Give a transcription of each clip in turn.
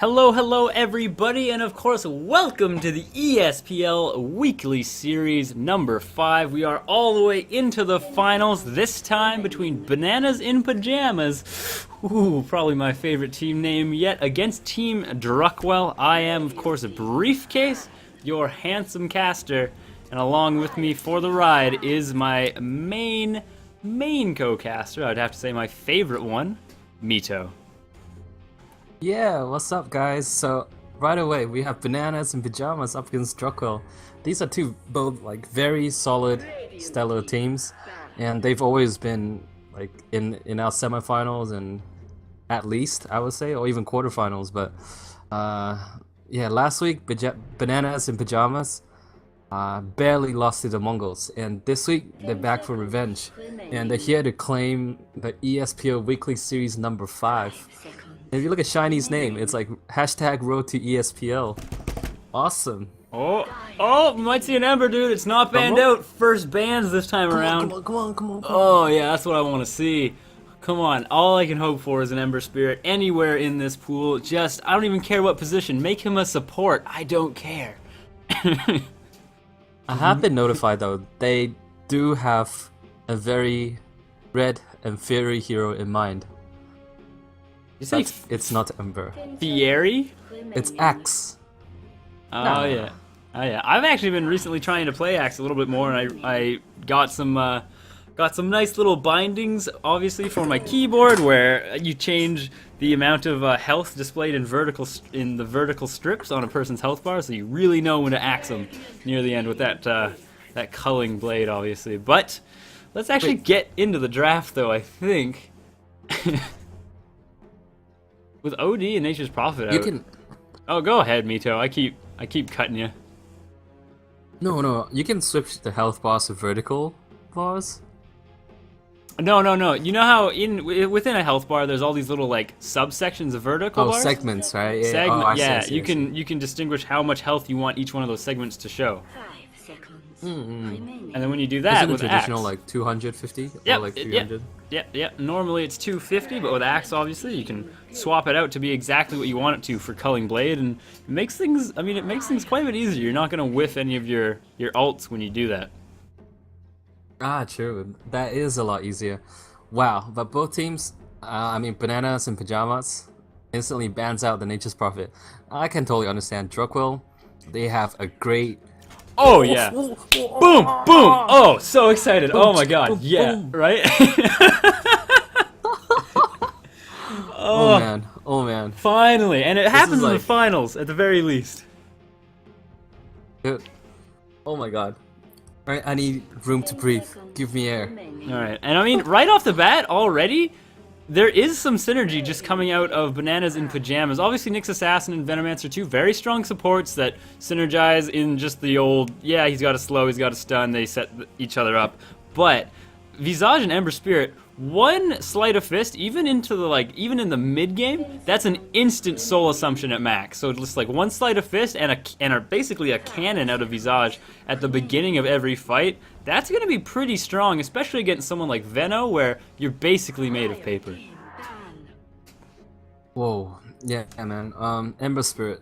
Hello everybody, and of course, welcome to the ESPL Weekly Series number 5. We are all the way into the finals, this time between Bananas in Pyjamas, probably my favorite team name yet, against Team Druckwelle. I am, of course, a Briefcase, your handsome caster, and along with me for the ride is my main co-caster, I'd have to say my favorite one, Mito. Yeah, what's up guys? So right away we have Bananas and Pyjamas up against Druckwelle. These are two both like very solid stellar teams, and they've always been like in our semifinals and at least I would say, or even quarterfinals. But yeah, last week Bananas and Pyjamas barely lost to the Mongols, and this week they're back for revenge, and they're here to claim the ESPL Weekly Series number 5. If you look at Shiny's name, it's like hashtag road to ESPL. Awesome. Oh, might see an Ember, dude. It's not banned out. First bans this time around. Come on. Oh, yeah, that's what I want to see. Come on. All I can hope for is an Ember Spirit anywhere in this pool. Just, I don't even care what position. Make him a support. I don't care. I have been notified though, they do have a very red and fiery hero in mind. You say It's not Ember. Fiery? It's Axe. Oh yeah. I've actually been recently trying to play Axe a little bit more, and I got some nice little bindings, obviously, for my keyboard, where you change the amount of health displayed in the vertical strips on a person's health bar, so you really know when to axe them near the end with that culling blade, obviously. But let's actually get into the draft, though. I think. With OD and Nature's Prophet You out. can. Oh, go ahead, Mito. I keep cutting you. No. You can switch the health bars to vertical bars. No. You know how within a health bar, there's all these little like subsections of vertical bars? Segments, right? Yeah. Segment, I yeah. see. You can distinguish how much health you want each one of those segments to show. 5 seconds. And then when you do that Isn't it with traditional Axe, like 250 Yep, or like 300? Yep. Normally it's 250, but with Axe, obviously, you can swap it out to be exactly what you want it to for culling blade, and it makes things. I mean, it makes things quite a bit easier. You're not gonna whiff any of your ults when you do that. True. That is a lot easier. Wow, but both teams, I mean Bananas and Pyjamas, instantly bans out the Nature's Prophet. I can totally understand. Druckwelle, they have a great. Oh yeah! Boom! Oh, so excited! Oh my god! Yeah, right? Oh man! Finally, and it happens in the like- finals at the very least. Dude. Oh my god! All right, I need room to breathe. Give me air. All right, and I mean, right off the bat, already, there is some synergy just coming out of Bananas in Pyjamas. Obviously, Nyx Assassin and Venomancer, two very strong supports that synergize in just the old, yeah, he's got a slow, he's got a stun, they set each other up. But Visage and Ember Spirit, one sleight of fist, even in the mid game, that's an instant soul assumption at max. So just like one sleight of fist and basically a cannon out of Visage at the beginning of every fight. That's gonna be pretty strong, especially against someone like Veno, where you're basically made of paper. Whoa, yeah, man. Ember Spirit,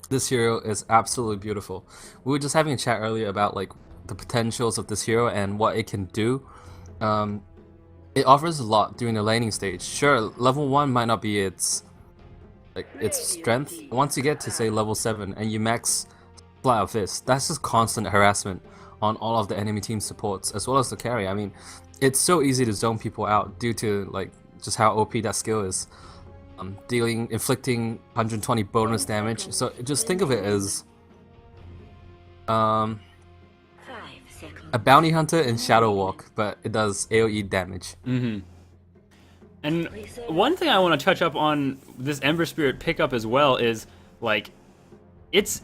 this hero is absolutely beautiful. We were just having a chat earlier about like the potentials of this hero and what it can do. It offers a lot during the laning stage. Sure, level 1 might not be its strength. Once you get to say level 7 and you max Fly of Fist, that's just constant harassment on all of the enemy team supports as well as the carry. I mean, it's so easy to zone people out due to like just how OP that skill is. Inflicting 120 bonus damage. So just think of it as a bounty hunter in Shadow Walk, but it does AoE damage. And one thing I want to touch up on this Ember Spirit pickup as well is like, it's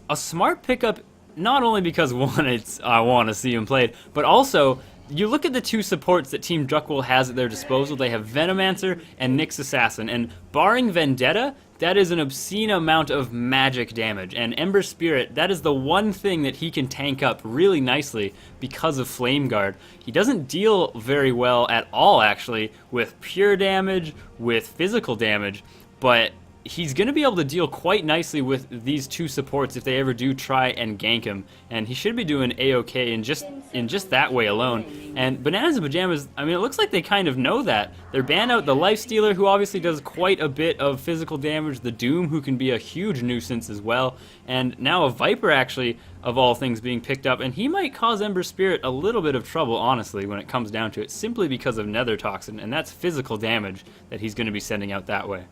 a smart pickup. Not only because one, I want to see him played, but also you look at the two supports that Team Druckwelle has at their disposal. They have Venomancer and Nyx Assassin, and barring Vendetta, that is an obscene amount of magic damage. And Ember Spirit, that is the one thing that he can tank up really nicely because of Flame Guard. He doesn't deal very well at all, actually, with pure damage, with physical damage, but he's going to be able to deal quite nicely with these two supports if they ever do try and gank him, and he should be doing a-okay in just that way alone. And Bananas and Pyjamas, I mean, it looks like they kind of know that. They're ban out the Lifestealer, who obviously does quite a bit of physical damage, the Doom, who can be a huge nuisance as well, and now a Viper, actually, of all things, being picked up, and he might cause Ember Spirit a little bit of trouble, honestly, when it comes down to it, simply because of Nether Toxin, and that's physical damage that he's going to be sending out that way.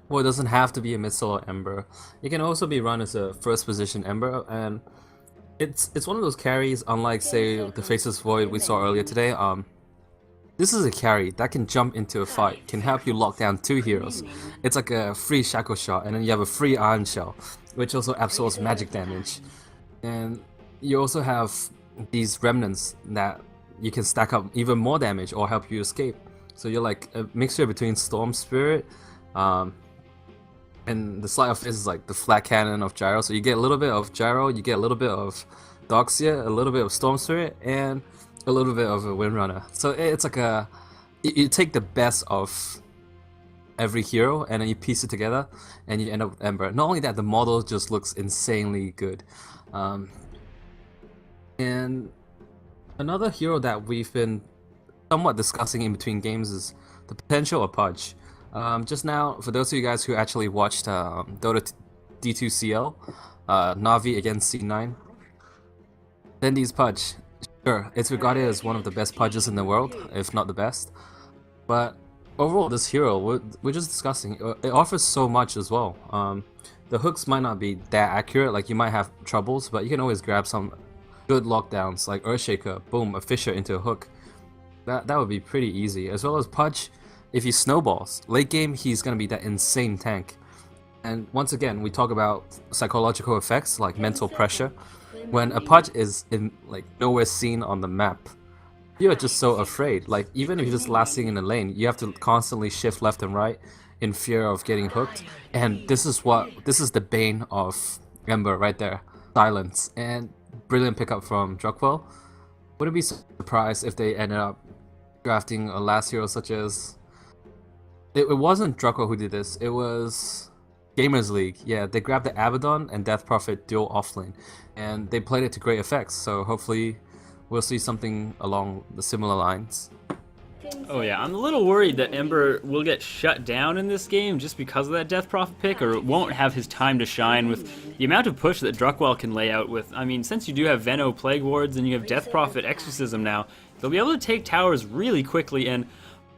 Well, it doesn't have to be a missile or Ember. It can also be run as a first position Ember, and it's one of those carries, unlike, say, the Faceless Void we saw earlier today. This is a carry that can jump into a fight, can help you lock down two heroes. It's like a free Shackle Shot, and then you have a free Iron Shell, which also absorbs magic damage. And you also have these remnants that you can stack up even more damage or help you escape. So you're like a mixture between Storm Spirit, and the Sleight of Fist is like the flat cannon of Gyro. So you get a little bit of Gyro, you get a little bit of Doxia, a little bit of Storm Spirit, and a little bit of a Windrunner. So it's like you take the best of every hero and then you piece it together and you end up with Ember. Not only that, the model just looks insanely good. And another hero that we've been somewhat discussing in between games is the potential of Pudge. Just now, for those of you guys who actually watched Dota D2CL, Na'Vi against C9, Dendy's Pudge. Sure, it's regarded as one of the best Pudges in the world, if not the best. But overall, this hero, we're just discussing, it offers so much as well. The hooks might not be that accurate, like you might have troubles, but you can always grab some good lockdowns, like Earthshaker, boom, a Fissure into a hook. That would be pretty easy. As well as Pudge, if he snowballs, late game he's gonna be that insane tank. And once again, we talk about psychological effects like mental pressure. When a Pudge is in like nowhere seen on the map, you're just so afraid. Like even if you're just last thing in the lane, you have to constantly shift left and right in fear of getting hooked. And this is the bane of Ember right there. Silence. And brilliant pickup from Druckwelle. Wouldn't be surprised if they ended up drafting a last hero such as... It wasn't Druckwelle who did this, it was Gamers League. Yeah, they grabbed the Abaddon and Death Prophet dual offlane, and they played it to great effects, so hopefully we'll see something along the similar lines. Oh yeah, I'm a little worried that Ember will get shut down in this game just because of that Death Prophet pick, or won't have his time to shine with the amount of push that Druckwelle can lay out with. I mean, since you do have Veno Plague Wards and you have Death Prophet Exorcism now, they'll be able to take towers really quickly. And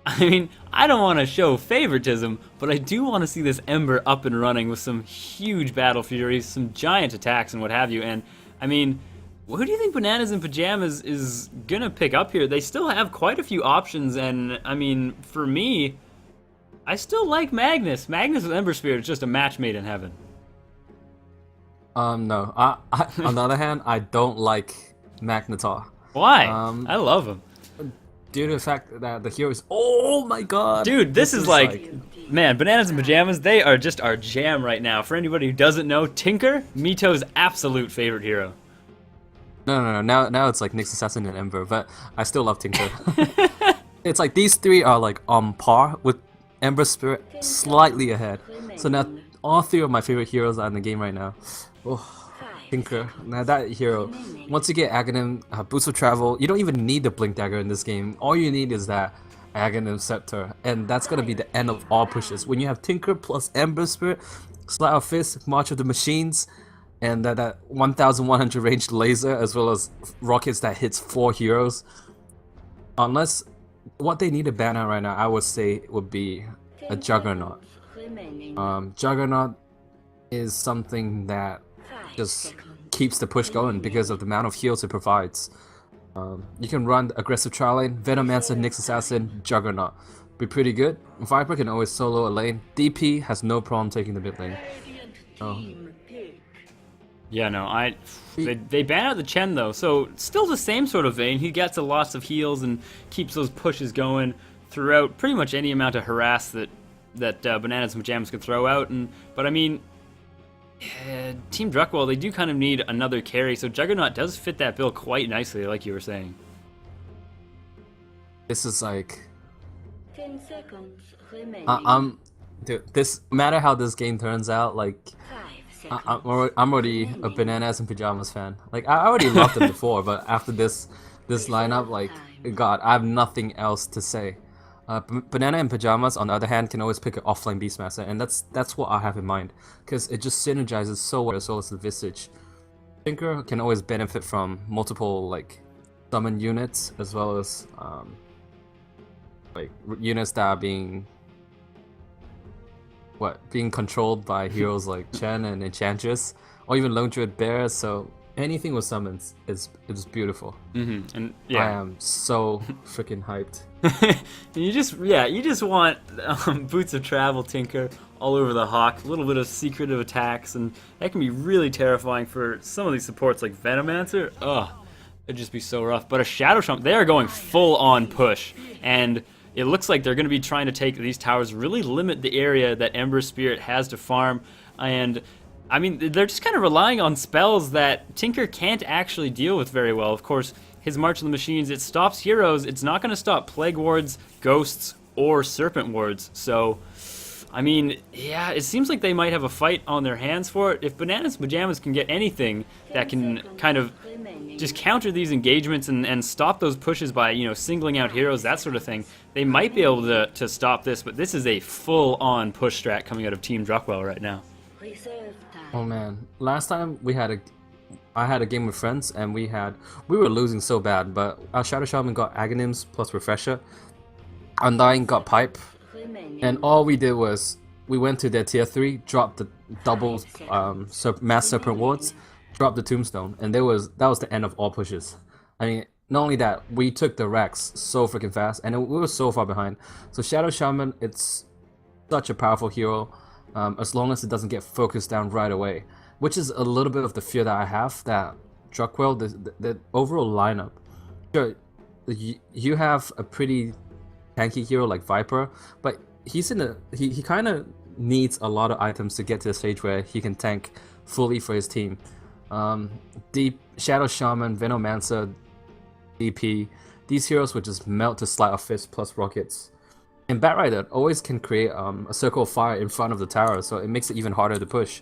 I mean, I don't want to show favoritism, but I do want to see this Ember up and running with some huge Battle Furies, some giant attacks and what have you. And I mean, who do you think Bananas and Pyjamas is gonna pick up here? They still have quite a few options, and I mean, for me, I still like Magnus. Magnus with Ember Spirit is just a match made in heaven. No. On the other hand, I don't like Magnetar. Why? I love him. Due to the fact that the hero is... Oh my god! Dude, this is like... Man, Bananas and Pyjamas, they are just our jam right now. For anybody who doesn't know, Tinker, Mito's absolute favorite hero. No. Now it's like Nyx Assassin and Ember, but I still love Tinker. It's like these three are like on par with Ember Spirit, slightly ahead. So now all three of my favorite heroes are in the game right now. Oh, Tinker. Now that hero, once you get Aghanim, Boost of Travel, you don't even need the Blink Dagger in this game. All you need is that Aghanim Scepter, and that's gonna be the end of all pushes. When you have Tinker plus Ember Spirit, Sleight of Fist, March of the Machines, and that 1100 range laser, as well as rockets that hits 4 heroes. Unless, what they need to ban out right now, I would say would be a Juggernaut. Juggernaut is something that just keeps the push going because of the amount of heals it provides. You can run aggressive trial lane, Venomancer, Nyx Assassin, Juggernaut. Be pretty good. Viper can always solo a lane. DP has no problem taking the mid lane. Yeah, no, they ban out the Chen though, so still the same sort of vein. He gets a lots of heals and keeps those pushes going throughout pretty much any amount of harass that Bananas and Pyjamas could throw out. But I mean, Team Druckwelle, they do kind of need another carry, so Juggernaut does fit that bill quite nicely, like you were saying. This is like... 10 seconds remaining. Dude, this matter how this game turns out, like I'm already a Bananas and Pyjamas fan. Like I already loved them before, but after this lineup, like God, I have nothing else to say. Banana and Pyjamas, on the other hand, can always pick an offlane Beastmaster, and that's what I have in mind, because it just synergizes so well as the Visage. Tinker can always benefit from multiple like summon units as well as like units that are being controlled by heroes like Chen and Enchantress, or even Lone Druid Bear. So anything with summons is beautiful. And I yeah, am so freaking hyped. you just want Boots of Travel Tinker all over the Hawk, a little bit of secretive attacks, and that can be really terrifying for some of these supports like Venomancer. Ugh, it'd just be so rough. But a Shadow Shaman, they are going full on push, and it looks like they're going to be trying to take these towers, really limit the area that Ember Spirit has to farm, and I mean, they're just kind of relying on spells that Tinker can't actually deal with very well. Of course, his March of the Machines, it stops heroes. It's not going to stop Plague Wards, Ghosts, or Serpent Wards. So, I mean, yeah, it seems like they might have a fight on their hands for it. If Bananas and Pyjamas can get anything that can kind of just counter these engagements and stop those pushes by, singling out heroes, that sort of thing, they might be able to stop this. But this is a full-on push strat coming out of Team Druckwelle right now. Oh man, last time I had a game with friends and we were losing so bad, but our Shadow Shaman got Aghanim's plus Refresher, Undying got Pipe, and all we did was we went to their tier 3, dropped the double Mass Serpent Wards, dropped the Tombstone, and that was the end of all pushes. I mean, not only that, we took the Rex so freaking fast, and we were so far behind. So Shadow Shaman, it's such a powerful hero, as long as it doesn't get focused down right away, which is a little bit of the fear that I have, that Druckwelle, the overall lineup, sure, you have a pretty tanky hero like Viper, but he kind of needs a lot of items to get to the stage where he can tank fully for his team. Deep Shadow Shaman, Venomancer, DP, these heroes would just melt to Sleight of Fist plus rockets. And Batrider always can create a circle of fire in front of the tower, so it makes it even harder to push.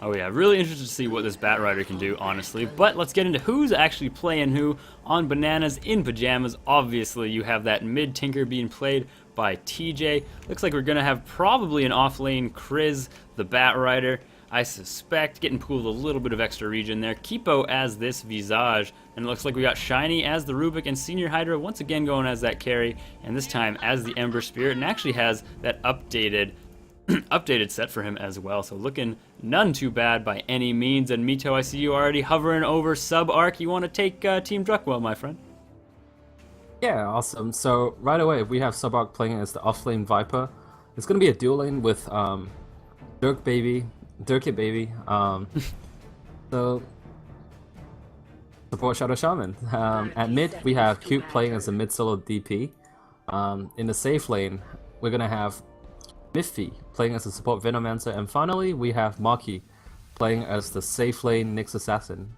Oh yeah, really interested to see what this Batrider can do, honestly. But let's get into who's actually playing who on Bananas in Pyjamas. Obviously, you have that mid Tinker being played by TJ. Looks like we're going to have probably an off-lane Kriz, the Batrider. I suspect getting pooled a little bit of extra regen there. Kipo as this Visage, and it looks like we got Shiny as the Rubik, and Senior Hydra once again going as that carry, and this time as the Ember Spirit, and actually has that updated set for him as well. So looking none too bad by any means. And Mito, I see you already hovering over sub-arc. You want to take Team Druckwelle, my friend? Yeah, awesome. So right away, we have sub-arc playing as the off-lane Viper. It's going to be a dual lane with Dirk It Baby. So support Shadow Shaman. At mid, we have Cube playing as a mid solo DP. In the safe lane, we're gonna have Miffy playing as a support Venomancer, and finally we have Maki playing as the safe lane Nyx Assassin.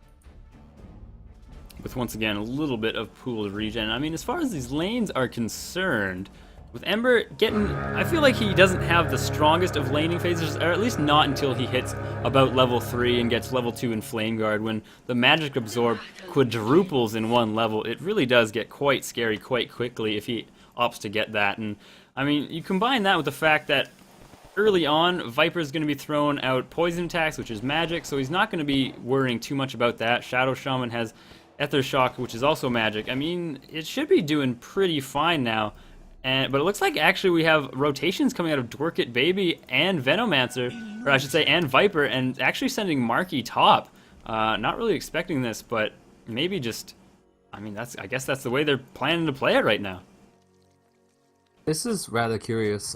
With once again a little bit of pooled regen. I mean, as far as these lanes are concerned, with Ember getting, I feel like he doesn't have the strongest of laning phases, or at least not until he hits about level 3 and gets level 2 in Flame Guard. When the Magic Absorb quadruples in one level, it really does get quite scary quite quickly if he opts to get that. And I mean, you combine that with the fact that early on, Viper's going to be throwing out poison attacks, which is magic, so he's not going to be worrying too much about that. Shadow Shaman has Ether Shock, which is also magic. I mean, it should be doing pretty fine now. But it looks like actually we have rotations coming out of It Baby and Venomancer, or I should say, and Viper, and actually sending Marky top. Not really expecting this, but maybe just, I mean, I guess that's the way they're planning to play it right now. This is rather curious.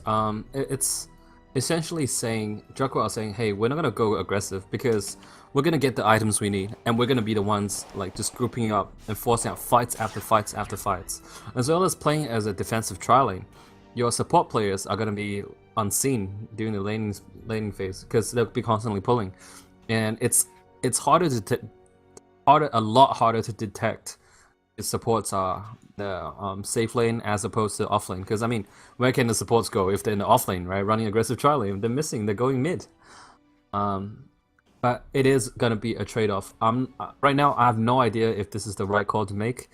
It's essentially saying, Druckwelle saying, hey, we're not gonna go aggressive because we're gonna get the items we need, and we're gonna be the ones like just grouping up and forcing out fights after fights after fights, as well as playing as a defensive tri lane. Your support players are gonna be unseen during the laning phase because they'll be constantly pulling, and it's a lot harder to detect his supports are the safe lane as opposed to off lane. Because I mean, where can the supports go if they're in the off lane, right? Running aggressive tri lane, they're missing. They're going mid. But it is gonna be a trade-off. Right now I have no idea if this is the right call to make.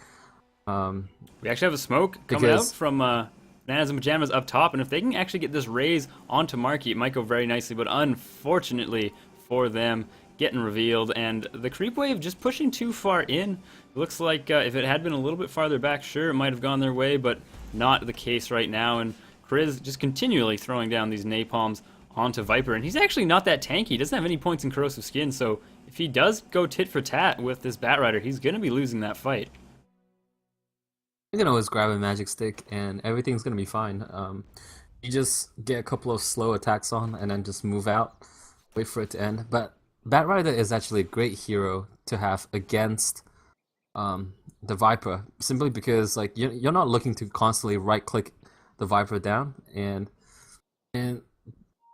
We actually have a smoke coming out from Bananas and Pyjamas up top, and if they can actually get this raise onto Marky, it might go very nicely, but unfortunately for them, getting revealed, and the creep wave just pushing too far in. It looks like if it had been a little bit farther back, sure, it might have gone their way, but not the case right now, and Kriz just continually throwing down these napalms onto Viper, and he's actually not that tanky. He doesn't have any points in corrosive skin, so if he does go tit for tat with this Batrider, he's going to be losing that fight. You can always grab a magic stick and everything's gonna be fine. You just get a couple of slow attacks on and then just move out, wait for it to end. But Batrider is actually a great hero to have against the Viper, simply because like you're not looking to constantly right click the Viper down, and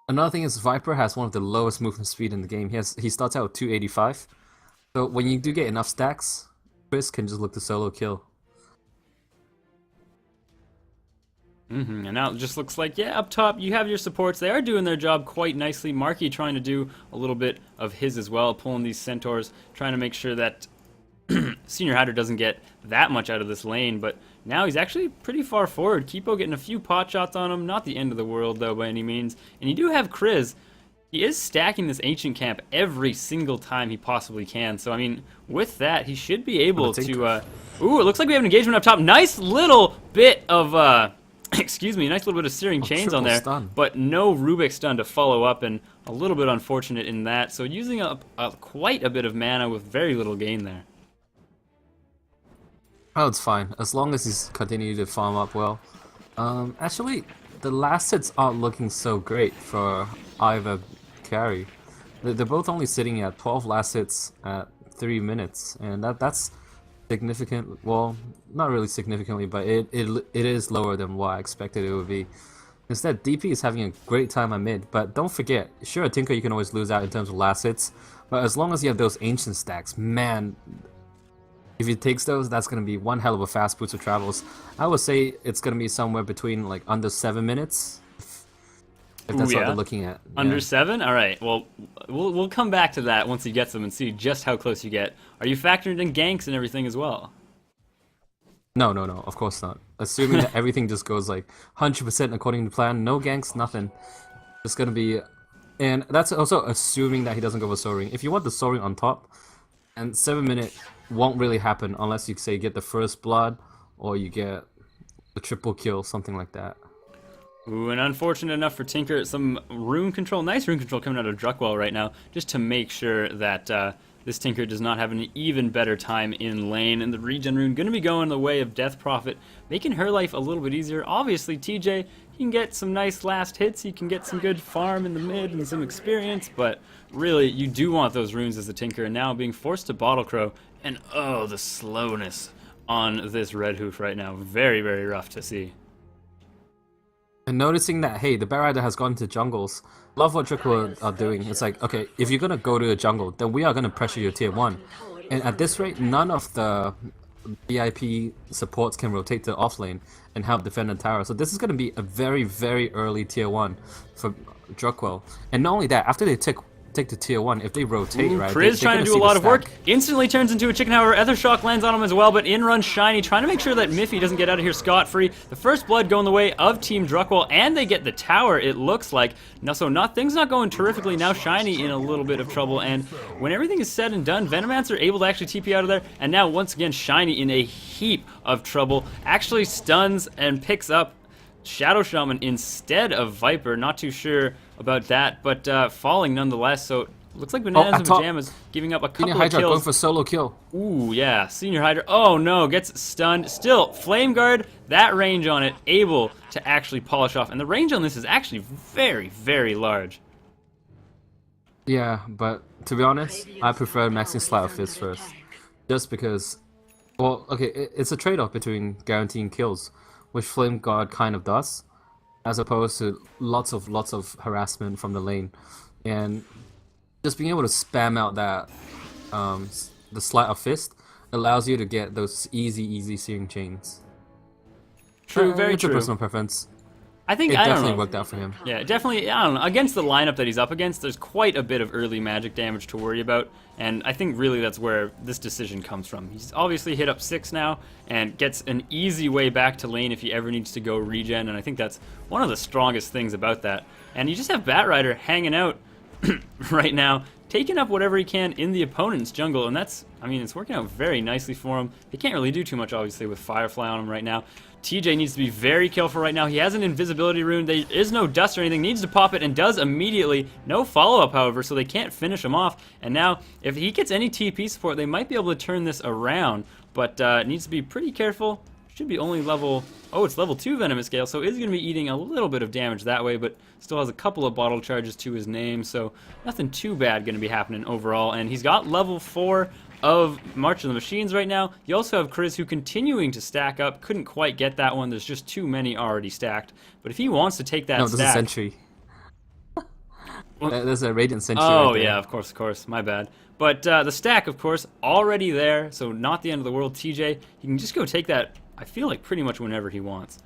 another thing is Viper has one of the lowest movement speed in the game. He starts out with 285, so when you do get enough stacks, Chris can just look to solo kill. And now it just looks like, yeah, up top you have your supports. They are doing their job quite nicely. Marky trying to do a little bit of his as well, pulling these centaurs, trying to make sure that Senior Hydra doesn't get that much out of this lane, but now he's actually pretty far forward. Kipo getting a few pot shots on him, not the end of the world though by any means. And you do have Kriz. He is stacking this ancient camp every single time he possibly can. So I mean, with that, he should be able to. Ooh, it looks like we have an engagement up top. Nice little bit of excuse me, nice little bit of searing chains on there, stun. but no Rubik stun to follow up, and a little bit unfortunate in that. So using up quite a bit of mana with very little gain there. Oh, it's fine as long as he's continuing to farm up well. Actually, the last hits aren't looking so great for either carry. They're both only sitting at 12 last hits at 3 minutes, and that's significant. Well, not really significantly, but it is lower than what I expected it would be. Instead, DP is having a great time at mid, but don't forget, sure, Tinker you can always lose out in terms of last hits, but as long as you have those ancient stacks, man, if he takes those, that's going to be one hell of a fast boost of travels. I would say it's going to be somewhere between like under 7 minutes. If that's what they're looking at. Under 7? All right. Well, we'll come back to that once he gets them and see just how close you get. Are you factoring in ganks and everything as well? No, of course not. Assuming that everything just goes like 100% according to plan, no ganks, nothing. It's gonna be, and that's also assuming that he doesn't go for Soul Ring. If you want the Soul Ring on top, and 7 minute won't really happen unless you say get the first blood or you get the triple kill, something like that. Ooh, and unfortunate enough for Tinker, some rune control, nice rune control coming out of Druckwelle right now, just to make sure that this Tinker does not have an even better time in lane. And the regen rune going to be going the way of Death Prophet, making her life a little bit easier. Obviously, TJ, he can get some nice last hits, he can get some good farm in the mid and some experience, but really, you do want those runes as a Tinker, and now being forced to Bottle Crow, and oh, the slowness on this Red Hoof right now. Very, very rough to see. And noticing that, hey, the Batrider has gone to jungles. Love what Druckwelle are doing. It's like, okay, if you're gonna go to a jungle, then we are gonna pressure your tier 1. And at this rate, none of the VIP supports can rotate to off lane and help defend the tower. So this is gonna be a very, very early tier 1 for Druckwelle. And not only that, after they take the tier 1, if they rotate, right? Kriz trying to do a lot of work, instantly turns into a chicken, however, Ethershock lands on him as well, but in runs Shiny, trying to make sure that Miffy doesn't get out of here scot-free. The first blood going the way of Team Druckwelle, and they get the tower, it looks like. Now, so things not going terrifically, now Shiny in a little bit of trouble, and when everything is said and done, Venomancer able to actually TP out of there, and now once again Shiny in a heap of trouble, actually stuns and picks up Shadow Shaman instead of Viper. Not too sure about that, but falling nonetheless. So looks like Bananas and Pyjamas giving up a couple of kills. Going for solo kill. Ooh, yeah, Senior Hydra. Oh no, gets stunned. Still, Flame Guard, that range on it, able to actually polish off. And the range on this is actually very, very large. Yeah, but to be honest, I prefer maxing Sleight of Fist first. Just because, well, okay, it's a trade-off between guaranteeing kills, which Flame Guard kind of does, as opposed to lots of harassment from the lane, and just being able to spam out that the Sleight of Fist allows you to get those easy searing chains. True, very it's a true. personal preference. I think It I don't definitely know. worked out for him. Yeah, definitely. I don't know. Against the lineup that he's up against, there's quite a bit of early magic damage to worry about, and I think really that's where this decision comes from. He's obviously hit up 6 now and gets an easy way back to lane if he ever needs to go regen, and I think that's one of the strongest things about that. And you just have Batrider hanging out right now, taking up whatever he can in the opponent's jungle, and that's, I mean, it's working out very nicely for him. He can't really do too much, obviously, with Firefly on him right now. TJ needs to be very careful right now. He has an invisibility rune. There is no dust or anything. Needs to pop it and does immediately. No follow-up, however, so they can't finish him off. And now, if he gets any TP support, they might be able to turn this around, but needs to be pretty careful. Should be only level... Oh, it's level 2 Venomous Gale, so is going to be eating a little bit of damage that way, but still has a couple of bottle charges to his name, so nothing too bad going to be happening overall. And he's got level 4 of March of the Machines right now. You also have Chris, who continuing to stack up. Couldn't quite get that one. There's just too many already stacked. But if he wants to take that No, stack... this is Sentry. There's a Radiant Sentry Oh, right there. yeah, of course. My bad. But the stack, of course, already there, so not the end of the world. TJ, he can just go take that, I feel like, pretty much whenever he wants.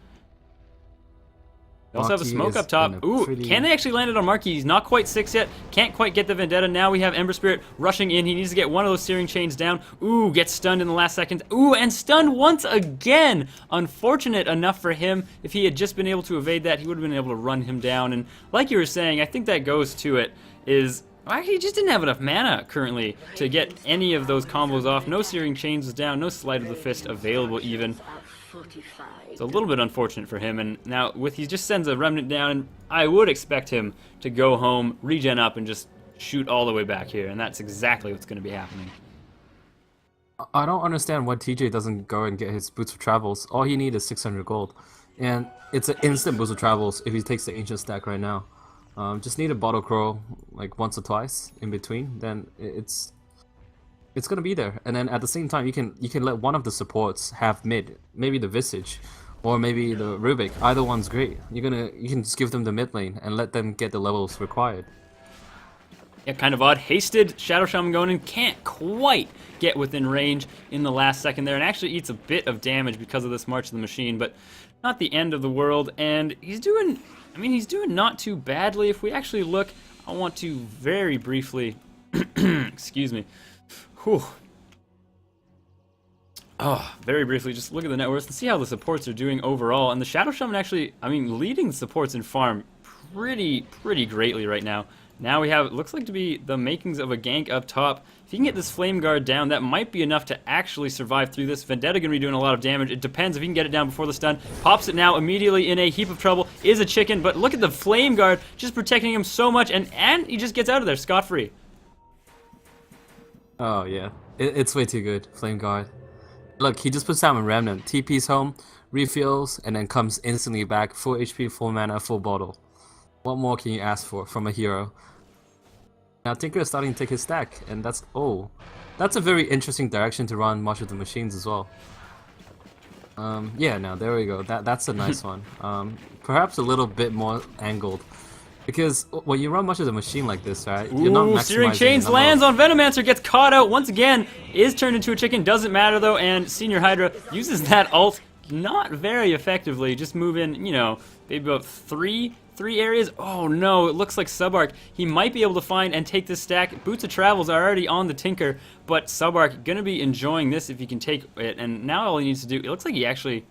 They also have a Marquis smoke is up top. in a Ooh, pretty- can they actually land it on Marquis? He's not quite 6 yet. Can't quite get the Vendetta. Now we have Ember Spirit rushing in. He needs to get one of those searing chains down. Ooh, gets stunned in the last second. Ooh, and stunned once again. Unfortunate enough for him. If he had just been able to evade that, he would have been able to run him down. And like you were saying, I think that goes to it, is... Actually, he just didn't have enough mana currently to get any of those combos off. No searing chains was down. No Sleight of the Fist available even. It's a little bit unfortunate for him, and now he just sends a Remnant down, and I would expect him to go home, regen up, and just shoot all the way back here, and that's exactly what's going to be happening. I don't understand why TJ doesn't go and get his Boots of Travels. All he needs is 600 gold. And it's an instant Boots of Travels if he takes the Ancient stack right now. Just need a Bottle Crow like once or twice in between, then it's gonna be there. And then at the same time, you can let one of the supports have mid, maybe the Visage, or maybe the Rubik. Either one's great. You can just give them the mid lane and let them get the levels required. Yeah, kind of odd. Hasted Shadow Shaman going in, can't quite get within range in the last second there, and actually eats a bit of damage because of this March of the Machine, but not the end of the world. And he's doing not too badly. If we actually look, I want to very briefly, excuse me, whew. Oh, very briefly, just look at the net worth and see how the supports are doing overall. And the Shadow Shaman actually, leading the supports in farm pretty greatly right now. Now we have, it looks like to be the makings of a gank up top. If you can get this Flame Guard down, that might be enough to actually survive through this. Vendetta going to be doing a lot of damage. It depends if he can get it down before the stun. Pops it now immediately in a heap of trouble. Is a chicken, but look at the Flame Guard just protecting him so much, and he just gets out of there scot-free. Oh yeah, it's way too good. Flame Guard. Look, he just puts down a Remnant, TP's home, refills, and then comes instantly back. Full HP, full mana, full bottle. What more can you ask for from a hero? Now Tinker is starting to take his stack, and that's a very interesting direction to run March of the Machines as well. Yeah, now there we go. That's a nice one. Perhaps a little bit more angled, because when you run March of the Machine like this, right? You're not Ooh, maximizing Searing the Chains number lands of- on Venomancer, gets caught out once again, is turned into a chicken, doesn't matter though, and Senior Hydra uses that ult not very effectively, just move in, maybe about three areas. Oh no, it looks like Subarc, he might be able to find and take this stack. Boots of Travels are already on the Tinker, but Subarc gonna be enjoying this if he can take it, and now all he needs to do, it looks like he actually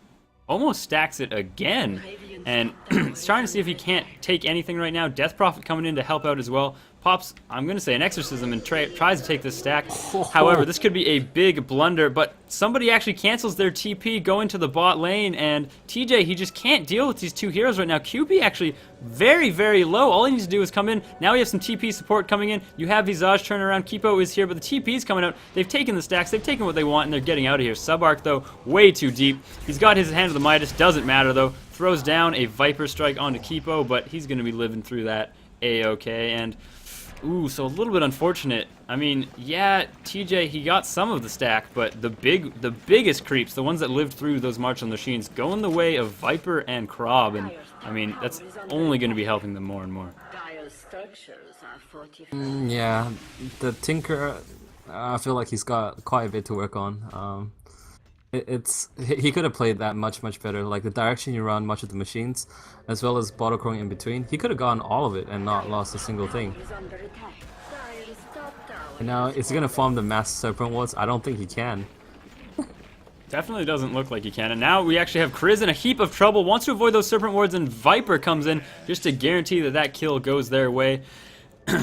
almost stacks it again, and he's trying to see if he can't take anything right now. Death Prophet coming in to help out as well. Pops, I'm going to say an Exorcism and tries to take this stack. However, this could be a big blunder, but somebody actually cancels their TP going to the bot lane, and TJ, he just can't deal with these two heroes right now. QB actually very low. All he needs to do is come in. Now we have some TP support coming in. You have Visage turn around. Kipo is here, but the TP is coming out. They've taken the stacks. They've taken what they want, and they're getting out of here. Subarc, though, way too deep. He's got his hand of the Midas. Doesn't matter, though. Throws down a Viper Strike onto Kipo, but he's going to be living through that A-okay, and... Ooh, so a little bit unfortunate. Yeah, TJ, he got some of the stack, but the biggest creeps, the ones that lived through those March on the Machines, go in the way of Viper and Krob, and that's only going to be helping them more and more. Yeah, the Tinker, I feel like he's got quite a bit to work on. He could have played that much better. Like the direction you run much of the machines, as well as bottle crowing in between. He could have gotten all of it and not lost a single thing. And now is he gonna farm the mass serpent wards? I don't think he can. Definitely doesn't look like he can. And now we actually have Kriz in a heap of trouble. Wants to avoid those serpent wards, and Viper comes in just to guarantee that that kill goes their way.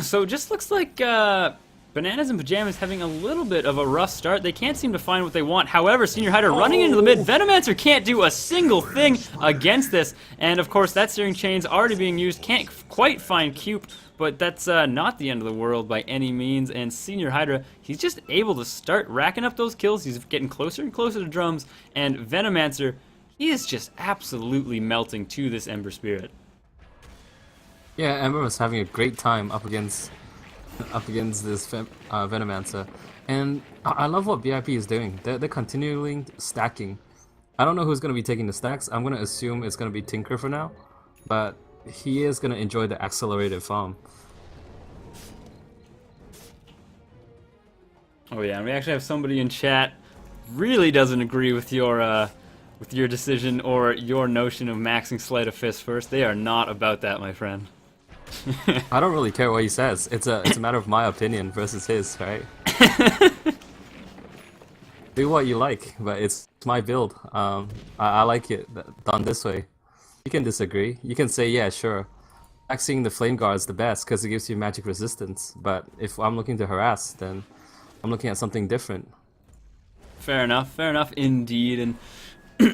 So it just looks like Bananas and Pyjamas having a little bit of a rough start. They can't seem to find what they want. However, Senior Hydra running into the mid. Venomancer can't do a single thing against this. And of course, that Searing Chain's already being used. Can't quite find Cube, but that's not the end of the world by any means. And Senior Hydra, he's just able to start racking up those kills. He's getting closer and closer to drums. And Venomancer, he is just absolutely melting to this Ember Spirit. Yeah, Ember was having a great time up against this Venomancer, and I love what BIP is doing. They're continually stacking. I don't know who's going to be taking the stacks. I'm going to assume it's going to be Tinker for now, but he is going to enjoy the accelerated farm. Oh yeah, and we actually have somebody in chat really doesn't agree with your decision or your notion of maxing Sleight of Fist first. They are not about that, my friend. I don't really care what he says. It's a matter of my opinion versus his, right? Do what you like, but it's my build. I like it done this way. You can disagree. You can say, yeah, sure, maxing the Flame Guard is the best because it gives you magic resistance. But if I'm looking to harass, then I'm looking at something different. Fair enough indeed. And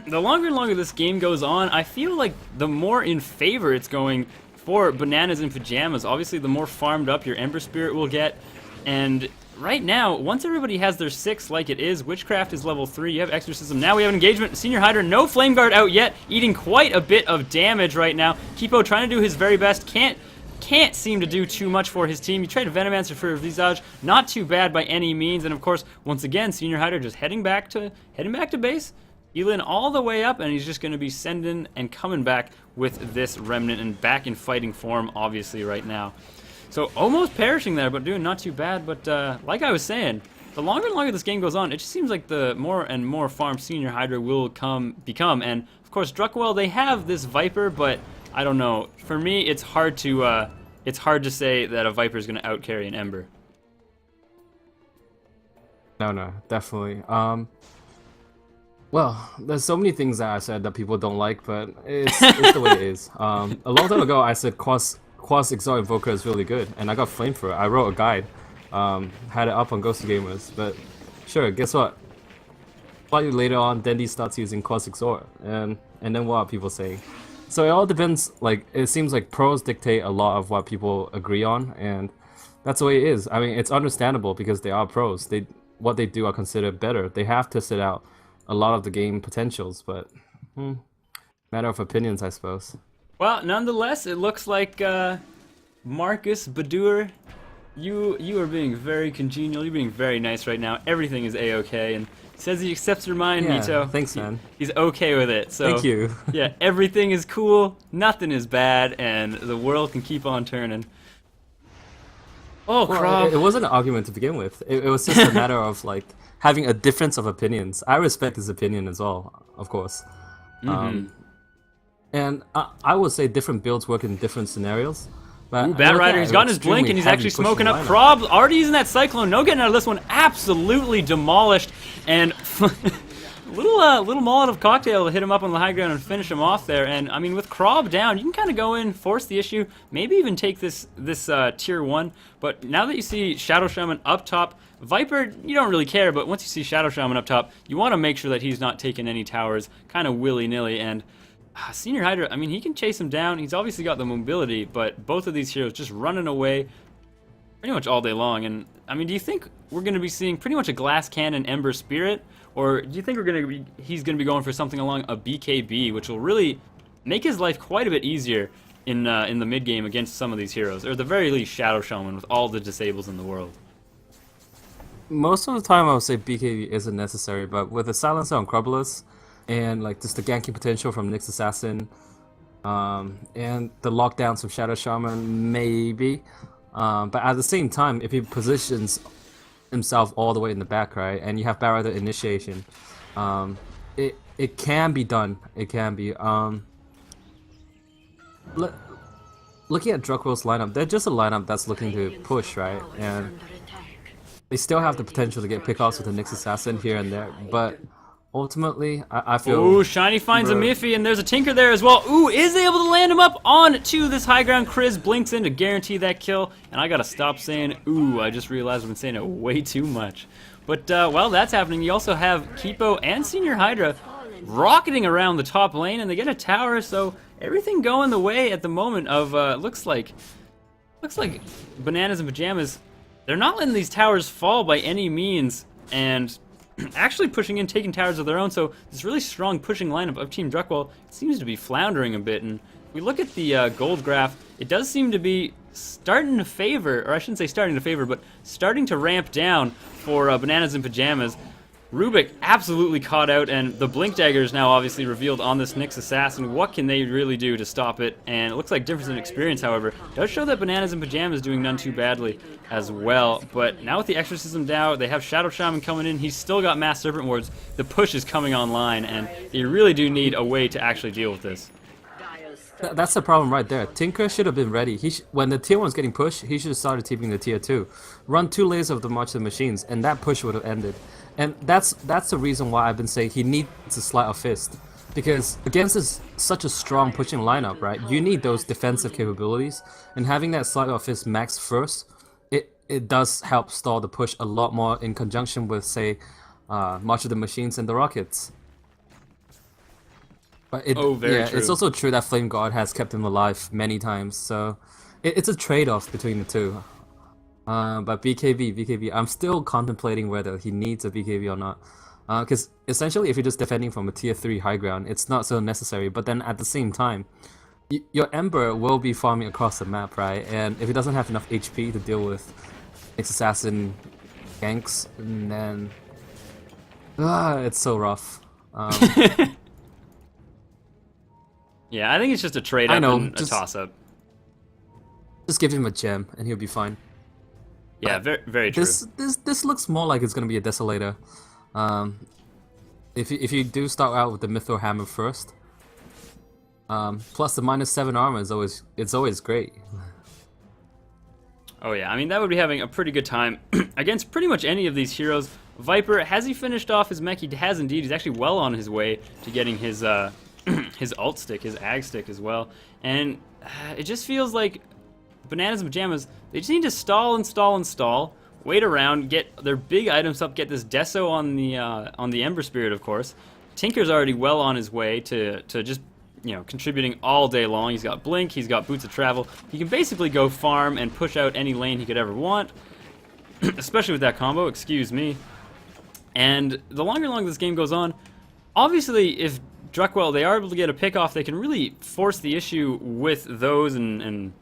the longer and longer this game goes on, I feel like the more in favor it's going for Bananas and Pyjamas. Obviously, the more farmed up your Ember Spirit will get. And right now, once everybody has their 6 like it is, Witchcraft is level 3, you have Exorcism. Now we have Engagement. Senior Hydra, no Flame Guard out yet, eating quite a bit of damage right now. Kipo trying to do his very best, can't seem to do too much for his team. He tried to Venomancer for a visage, not too bad by any means. And of course, once again, Senior Hydra just heading back to base. Elin all the way up, and he's just going to be sending and coming back with this Remnant and back in fighting form, obviously, right now. So almost perishing there, but doing not too bad. But like I was saying, the longer and longer this game goes on, it just seems like the more and more farmed Senior Hydra will become. And of course, Druckwelle, they have this Viper, but I don't know. For me, it's hard to say that a Viper is going to outcarry an Ember. No, definitely. Well, there's so many things that I said that people don't like, but it's the way it is. A long time ago, I said Quas Exalt Invoker is really good, and I got flamed for it. I wrote a guide, had it up on Ghosty Gamers, but sure, guess what? Slightly later on, Dendy starts using Quas Exalt, and then what are people saying? So it all depends, like, it seems like pros dictate a lot of what people agree on, and that's the way it is. I mean, it's understandable because they are pros. What they do are considered better. They have tested out a lot of the game potentials, but matter of opinions, I suppose. Well, nonetheless, it looks like Marcus Badur, you are being very congenial. You're being very nice right now. Everything is a-okay, and says he accepts your mind, Yeah, Mito. thanks, man. He's okay with it. So Thank you. yeah, everything is cool, nothing is bad, and the world can keep on turning. Oh, Well, Krob. it wasn't an argument to begin with. It was just a matter of like having a difference of opinions. I respect his opinion as well, of course. And I would say different builds work in different scenarios. But Ooh, Bat Rider, he's gotten his blink and he's actually smoking up. Krob already using that Cyclone. No getting out of this one. Absolutely demolished. And little Molotov cocktail to hit him up on the high ground and finish him off there. And I mean, with Krob down, you can kind of go in, force the issue, maybe even take this tier 1. But now that you see Shadow Shaman up top, Viper, you don't really care, but once you see Shadow Shaman up top, you want to make sure that he's not taking any towers kind of willy-nilly. And Senior Hydra, I mean, he can chase him down. He's obviously got the mobility, but both of these heroes just running away pretty much all day long. And I mean, do you think we're going to be seeing pretty much a Glass Cannon Ember Spirit, or do you think he's going to be going for something along a BKB, which will really make his life quite a bit easier in the mid game against some of these heroes, or at the very least Shadow Shaman with all the disables in the world? Most of the time, I would say BKB isn't necessary, but with the silencer on Crubblers and like just the ganking potential from Nyx Assassin, and the lockdowns of Shadow Shaman, maybe. But at the same time, if he positions himself all the way in the back, right? And you have Barrow initiation. It can be done. It can be. Looking at Druckwelle's lineup, they're just a lineup that's looking to push, right? And they still have the potential to get pickoffs with the Nyx Assassin here and there, but ultimately, I feel... Ooh, Shiny finds a Miffy, and there's a Tinker there as well. Ooh, is able to land him up onto this high ground. Chris blinks in to guarantee that kill, and I gotta stop saying ooh. I just realized I've been saying it way too much. But while that's happening, you also have Kipo and Senior Hydra rocketing around the top lane, and they get a tower, so everything going the way at the moment of, looks like Bananas and Pyjamas. They're not letting these towers fall by any means, and actually pushing in, taking towers of their own, so this really strong pushing lineup of Team Druckwelle seems to be floundering a bit, and if we look at the gold graph, it does seem to be starting to favor, or I shouldn't say starting to favor, but starting to ramp down for Bananas and Pyjamas. Rubik absolutely caught out, and the Blink Dagger is now obviously revealed on this Nyx Assassin. What can they really do to stop it? And it looks like difference in experience, however, does show that Bananas and Pyjamas doing none too badly as well. But now with the Exorcism down, they have Shadow Shaman coming in. He's still got Mass Serpent Wards. The push is coming online, and they really do need a way to actually deal with this. That's the problem right there. Tinker should have been ready. When the tier 1 was getting pushed, he should have started TPing the tier 2. Run 2 layers of the March of the Machines, and that push would have ended. And that's the reason why I've been saying he needs a Sleight of Fist. Because against such a strong pushing lineup, right, you need those defensive capabilities. And having that Sleight of Fist max first, it does help stall the push a lot more in conjunction with, say, March of the Machines and the Rockets. But very true. It's also true that Flame God has kept him alive many times, so it's a trade-off between the two. But BKB, I'm still contemplating whether he needs a BKB or not. Because essentially, if you're just defending from a tier 3 high ground, it's not so necessary. But then at the same time, your Ember will be farming across the map, right? And if he doesn't have enough HP to deal with Nyx Assassin ganks, then it's so rough. Yeah, I think it's just a trade-up and a toss-up. Just give him a gem, and he'll be fine. Yeah, very true. This looks more like it's gonna be a Desolator. If you do start out with the Mythril Hammer first, plus the -7 armor is always great. Oh yeah, I mean that would be having a pretty good time against pretty much any of these heroes. Viper, has he finished off his mech? He has indeed. He's actually well on his way to getting his his alt stick, his ag stick as well, and it just feels like Bananas and Pyjamas, they just need to stall, wait around, get their big items up, get this Deso on the Ember Spirit, of course. Tinker's already well on his way to just, you know, contributing all day long. He's got Blink, he's got Boots of Travel. He can basically go farm and push out any lane he could ever want, especially with that combo, excuse me. And the longer this game goes on, obviously if Druckwelle, they are able to get a pick off, they can really force the issue with those and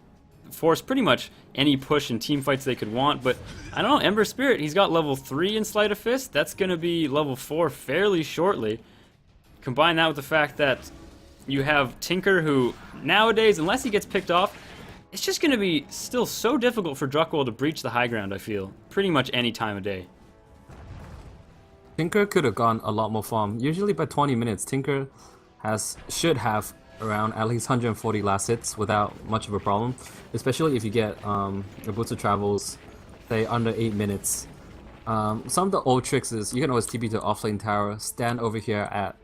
force pretty much any push in team fights they could want. But I don't know, Ember Spirit, he's got level 3 in Sleight of Fist. That's going to be level 4 fairly shortly. Combine that with the fact that you have Tinker, who nowadays, unless he gets picked off, it's just going to be still so difficult for Druckwelle to breach the high ground, I feel. Pretty much any time of day. Tinker could have gone a lot more farm. Usually by 20 minutes, Tinker should have around at least 140 last hits without much of a problem. Especially if you get your Boots of Travels, say, under 8 minutes. Some of the old tricks is you can always TP to offlane tower, stand over here at,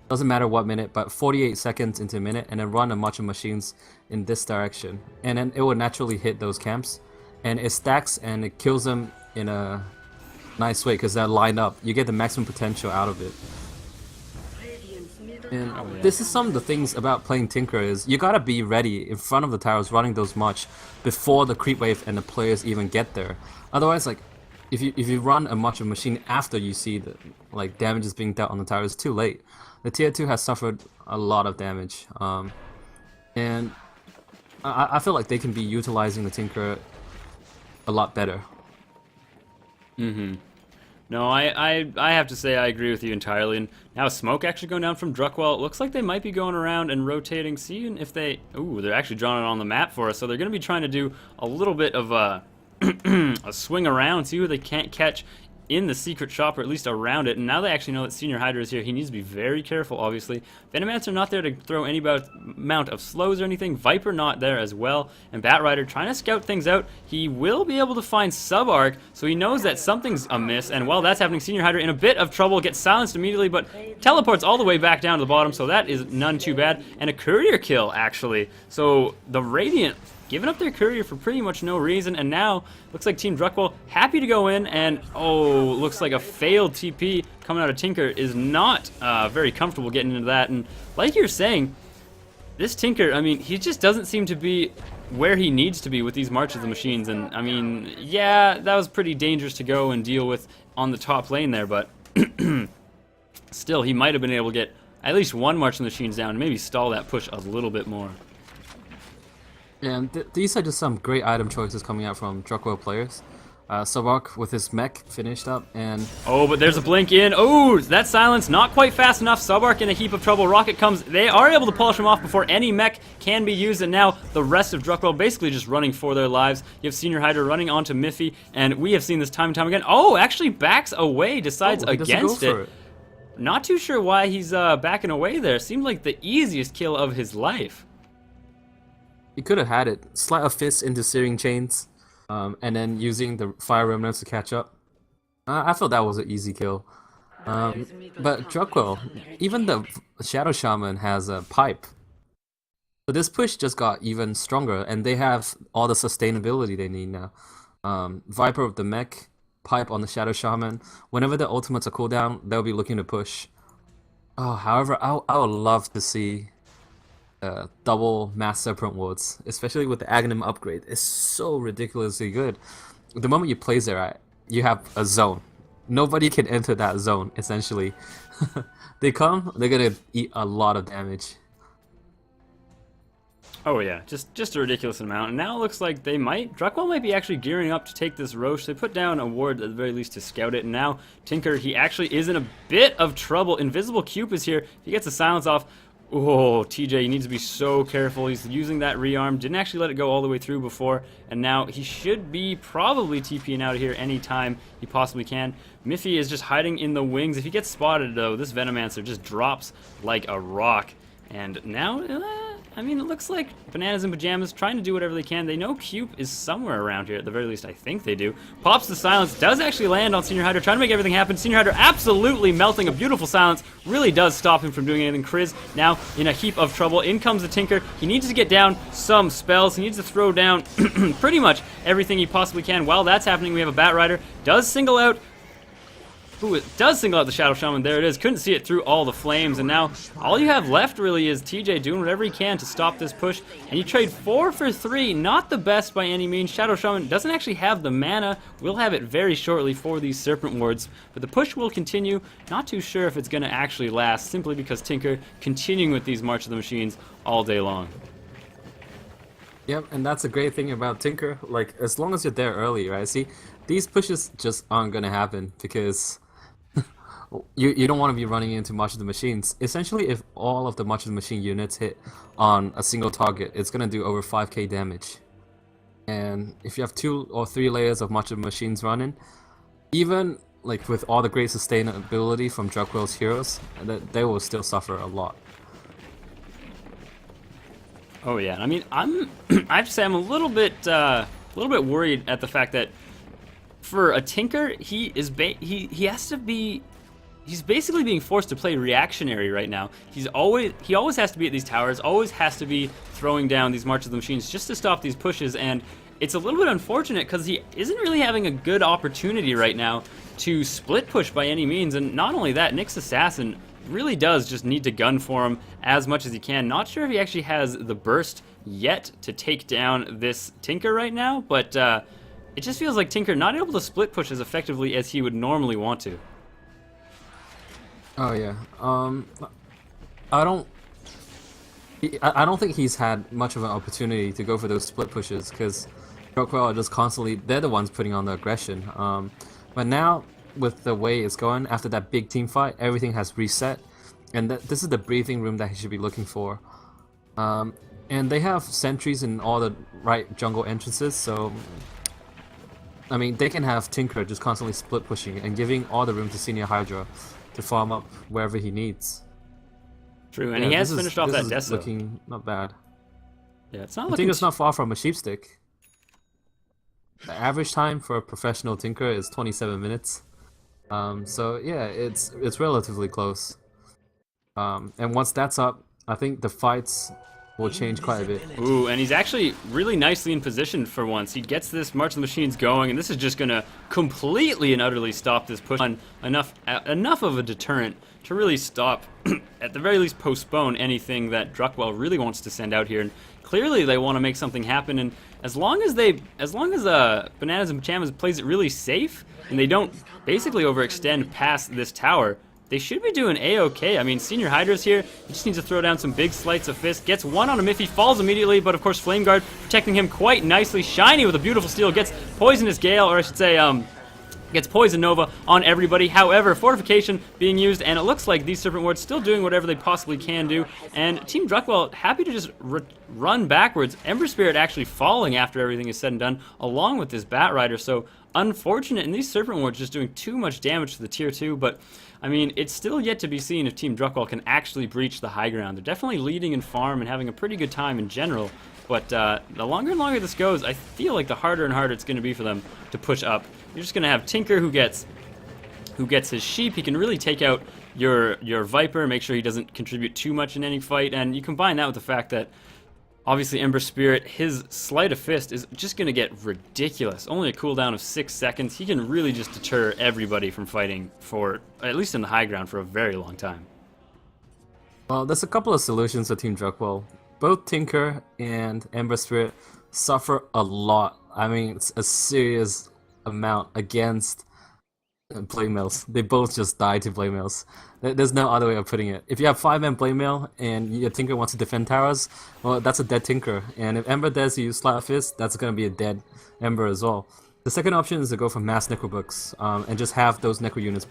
doesn't matter what minute, but 48 seconds into a minute, and then run a bunch of machines in this direction. And then it will naturally hit those camps. And it stacks and it kills them in a nice way because they're lined up. You get the maximum potential out of it. And this is some of the things about playing Tinker is you gotta be ready in front of the towers running those much before the creep wave and the players even get there. Otherwise, like if you run a much of machine after you see the damage is being dealt on the tower, it's too late. The tier 2 has suffered a lot of damage, and I feel like they can be utilizing the Tinker a lot better. No, I have to say I agree with you entirely. And now smoke actually going down from Druckwelle. It looks like they might be going around and rotating, seeing if they... Ooh, they're actually drawing it on the map for us. So they're going to be trying to do a little bit of a swing around, see who they can't catch in the secret shop, or at least around it. And now they actually know that Senior Hydra is here. He needs to be very careful, obviously. Venomancer not there to throw any amount of slows or anything. Viper not there as well. And Batrider trying to scout things out. He will be able to find Subarc, so he knows that something's amiss. And while that's happening, Senior Hydra in a bit of trouble, gets silenced immediately, but teleports all the way back down to the bottom, so that is none too bad. And a courier kill, actually. So the Radiant giving up their courier for pretty much no reason, and now looks like Team Druckwelle happy to go in, and oh, looks like a failed TP coming out of Tinker is not very comfortable getting into that. And like you're saying, this Tinker, I mean, he just doesn't seem to be where he needs to be with these March of the Machines. And I mean, yeah, that was pretty dangerous to go and deal with on the top lane there, but still, he might have been able to get at least one March of the Machines down and maybe stall that push a little bit more. And these are just some great item choices coming out from Druckwelle players. Subarc with his mech finished up, and oh, but there's a blink in. Oh, that silence not quite fast enough. Subarc in a heap of trouble. Rocket comes. They are able to polish him off before any mech can be used, and now the rest of Druckwelle basically just running for their lives. You have Senior Hydra running onto Miffy, and we have seen this time and time again. Oh, actually backs away, decides against it. Not too sure why he's backing away there. Seemed like the easiest kill of his life. He could have had it. Sleight of fist into searing chains, and then using the fire remnants to catch up. I thought that was an easy kill. But Druckwelle, even the Shadow Shaman has a pipe. So this push just got even stronger, and they have all the sustainability they need now. Viper with the mech, pipe on the Shadow Shaman. Whenever the ultimates are cooldown, they'll be looking to push. Oh, however, I would love to see double mass serpent wards, especially with the Aghanim upgrade. It's so ridiculously good. The moment you place there, right, you have a zone. Nobody can enter that zone, essentially. They come, they're gonna eat a lot of damage. Oh yeah, just a ridiculous amount. And now it looks like Druckwelle might be actually gearing up to take this Roche. They put down a ward at the very least to scout it, and now Tinker, he actually is in a bit of trouble. Invisible Cube is here. He gets the silence off. Oh, TJ, he needs to be so careful. He's using that rearm. Didn't actually let it go all the way through before. And now he should be probably TPing out of here anytime he possibly can. Miffy is just hiding in the wings. If he gets spotted, though, this Venomancer just drops like a rock. And now, I mean, it looks like Bananas in Pyjamas trying to do whatever they can. They know Cube is somewhere around here. At the very least, I think they do. Pops the silence. Does actually land on Senior Hydra. Trying to make everything happen. Senior Hydra absolutely melting. A beautiful silence. Really does stop him from doing anything. Kriz now in a heap of trouble. In comes the Tinker. He needs to get down some spells. He needs to throw down pretty much everything he possibly can. While that's happening, we have a Batrider. Does single out. Ooh, it does single out the Shadow Shaman. There it is. Couldn't see it through all the flames. And now all you have left really is TJ doing whatever he can to stop this push. And you trade 4 for 3. Not the best by any means. Shadow Shaman doesn't actually have the mana. We'll have it very shortly for these Serpent Wards. But the push will continue. Not too sure if it's going to actually last, simply because Tinker continuing with these March of the Machines all day long. Yep, and that's a great thing about Tinker. Like, as long as you're there early, right? See, these pushes just aren't going to happen because you don't want to be running into March of the Machines. Essentially, if all of the March of the Machine units hit on a single target, it's going to do over 5k damage. And if you have 2 or 3 layers of March of the Machines running, even like with all the great sustainability from Druckwelle's heroes, they will still suffer a lot. Oh yeah, I mean, I have to say I'm a little bit worried at the fact that for a Tinker, he has to be. He's basically being forced to play reactionary right now. He always has to be at these towers, always has to be throwing down these March of the Machines just to stop these pushes, and it's a little bit unfortunate because he isn't really having a good opportunity right now to split push by any means. And not only that, Nyx Assassin really does just need to gun for him as much as he can. Not sure if he actually has the burst yet to take down this Tinker right now, but it just feels like Tinker not able to split push as effectively as he would normally want to. Oh yeah. I don't think he's had much of an opportunity to go for those split pushes because Druckwelle are just constantly, they're the ones putting on the aggression. But now with the way it's going after that big team fight, everything has reset, and this is the breathing room that he should be looking for. And they have sentries in all the right jungle entrances, so I mean, they can have Tinker just constantly split pushing and giving all the room to Senior Hydra to farm up wherever he needs. True, and he has finished off that This is Deso. looking not bad. Yeah, it's not I looking think it's not far from a sheepstick. The average time for a professional Tinker is 27 minutes. So yeah, it's relatively close. And once that's up, I think the fights will change quite a bit. Ooh, and he's actually really nicely in position for once. He gets this March of the Machines going, and this is just going to completely and utterly stop this push on enough of a deterrent to really stop, at the very least postpone anything that Druckwelle really wants to send out here. And clearly they want to make something happen, and as long as Bananas and Pyjamas plays it really safe, and they don't basically overextend past this tower, they should be doing A-okay. I mean, Senior Hydra's here. He just needs to throw down some big sleights of fist. Gets one on a Miffy, falls immediately, but of course Flame Guard protecting him quite nicely. Shiny with a beautiful steal, gets Poisonous Gale, or I should say, gets Poison Nova on everybody. However, Fortification being used, and it looks like these Serpent Wards still doing whatever they possibly can do. And Team Druckwelle happy to just run backwards. Ember Spirit actually falling after everything is said and done, along with this Bat Rider. So unfortunate, and these Serpent Wards just doing too much damage to the tier 2, but I mean, it's still yet to be seen if Team Druckwelle can actually breach the high ground. They're definitely leading in farm and having a pretty good time in general, but the longer and longer this goes, I feel like the harder and harder it's going to be for them to push up. You're just going to have Tinker who gets his sheep. He can really take out your Viper, make sure he doesn't contribute too much in any fight, and you combine that with the fact that obviously Ember Spirit, his Sleight of Fist is just going to get ridiculous. Only a cooldown of 6 seconds. He can really just deter everybody from fighting for, at least in the high ground, for a very long time. Well, there's a couple of solutions for Team Druckwelle. Both Tinker and Ember Spirit suffer a lot. I mean, it's a serious amount against Playmails. They both just die to Playmails. There's no other way of putting it. If you have 5-man Playmail and your Tinker wants to defend towers, well, that's a dead Tinker. And if Ember dares to use Sleight of Fist, that's going to be a dead Ember as well. The second option is to go for mass Necrobooks and just have those Necro units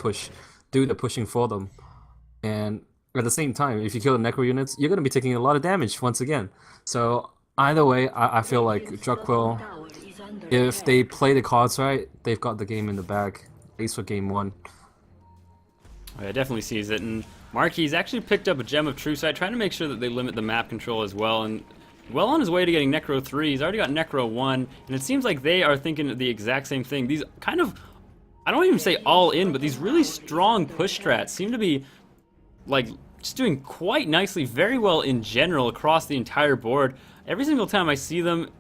do the pushing for them. And at the same time, if you kill the Necro units, you're going to be taking a lot of damage once again. So either way, I feel like Druckwelle, if they play the cards right, they've got the game in the bag, at least for game 1. I definitely sees it, and Marky's actually picked up a Gem of True Sight, trying to make sure that they limit the map control as well, and well on his way to getting Necro 3. He's already got Necro 1, and it seems like they are thinking the exact same thing. These kind of, I don't even say all in, but these really strong push strats seem to be like just doing quite nicely, very well in general across the entire board. Every single time I see them,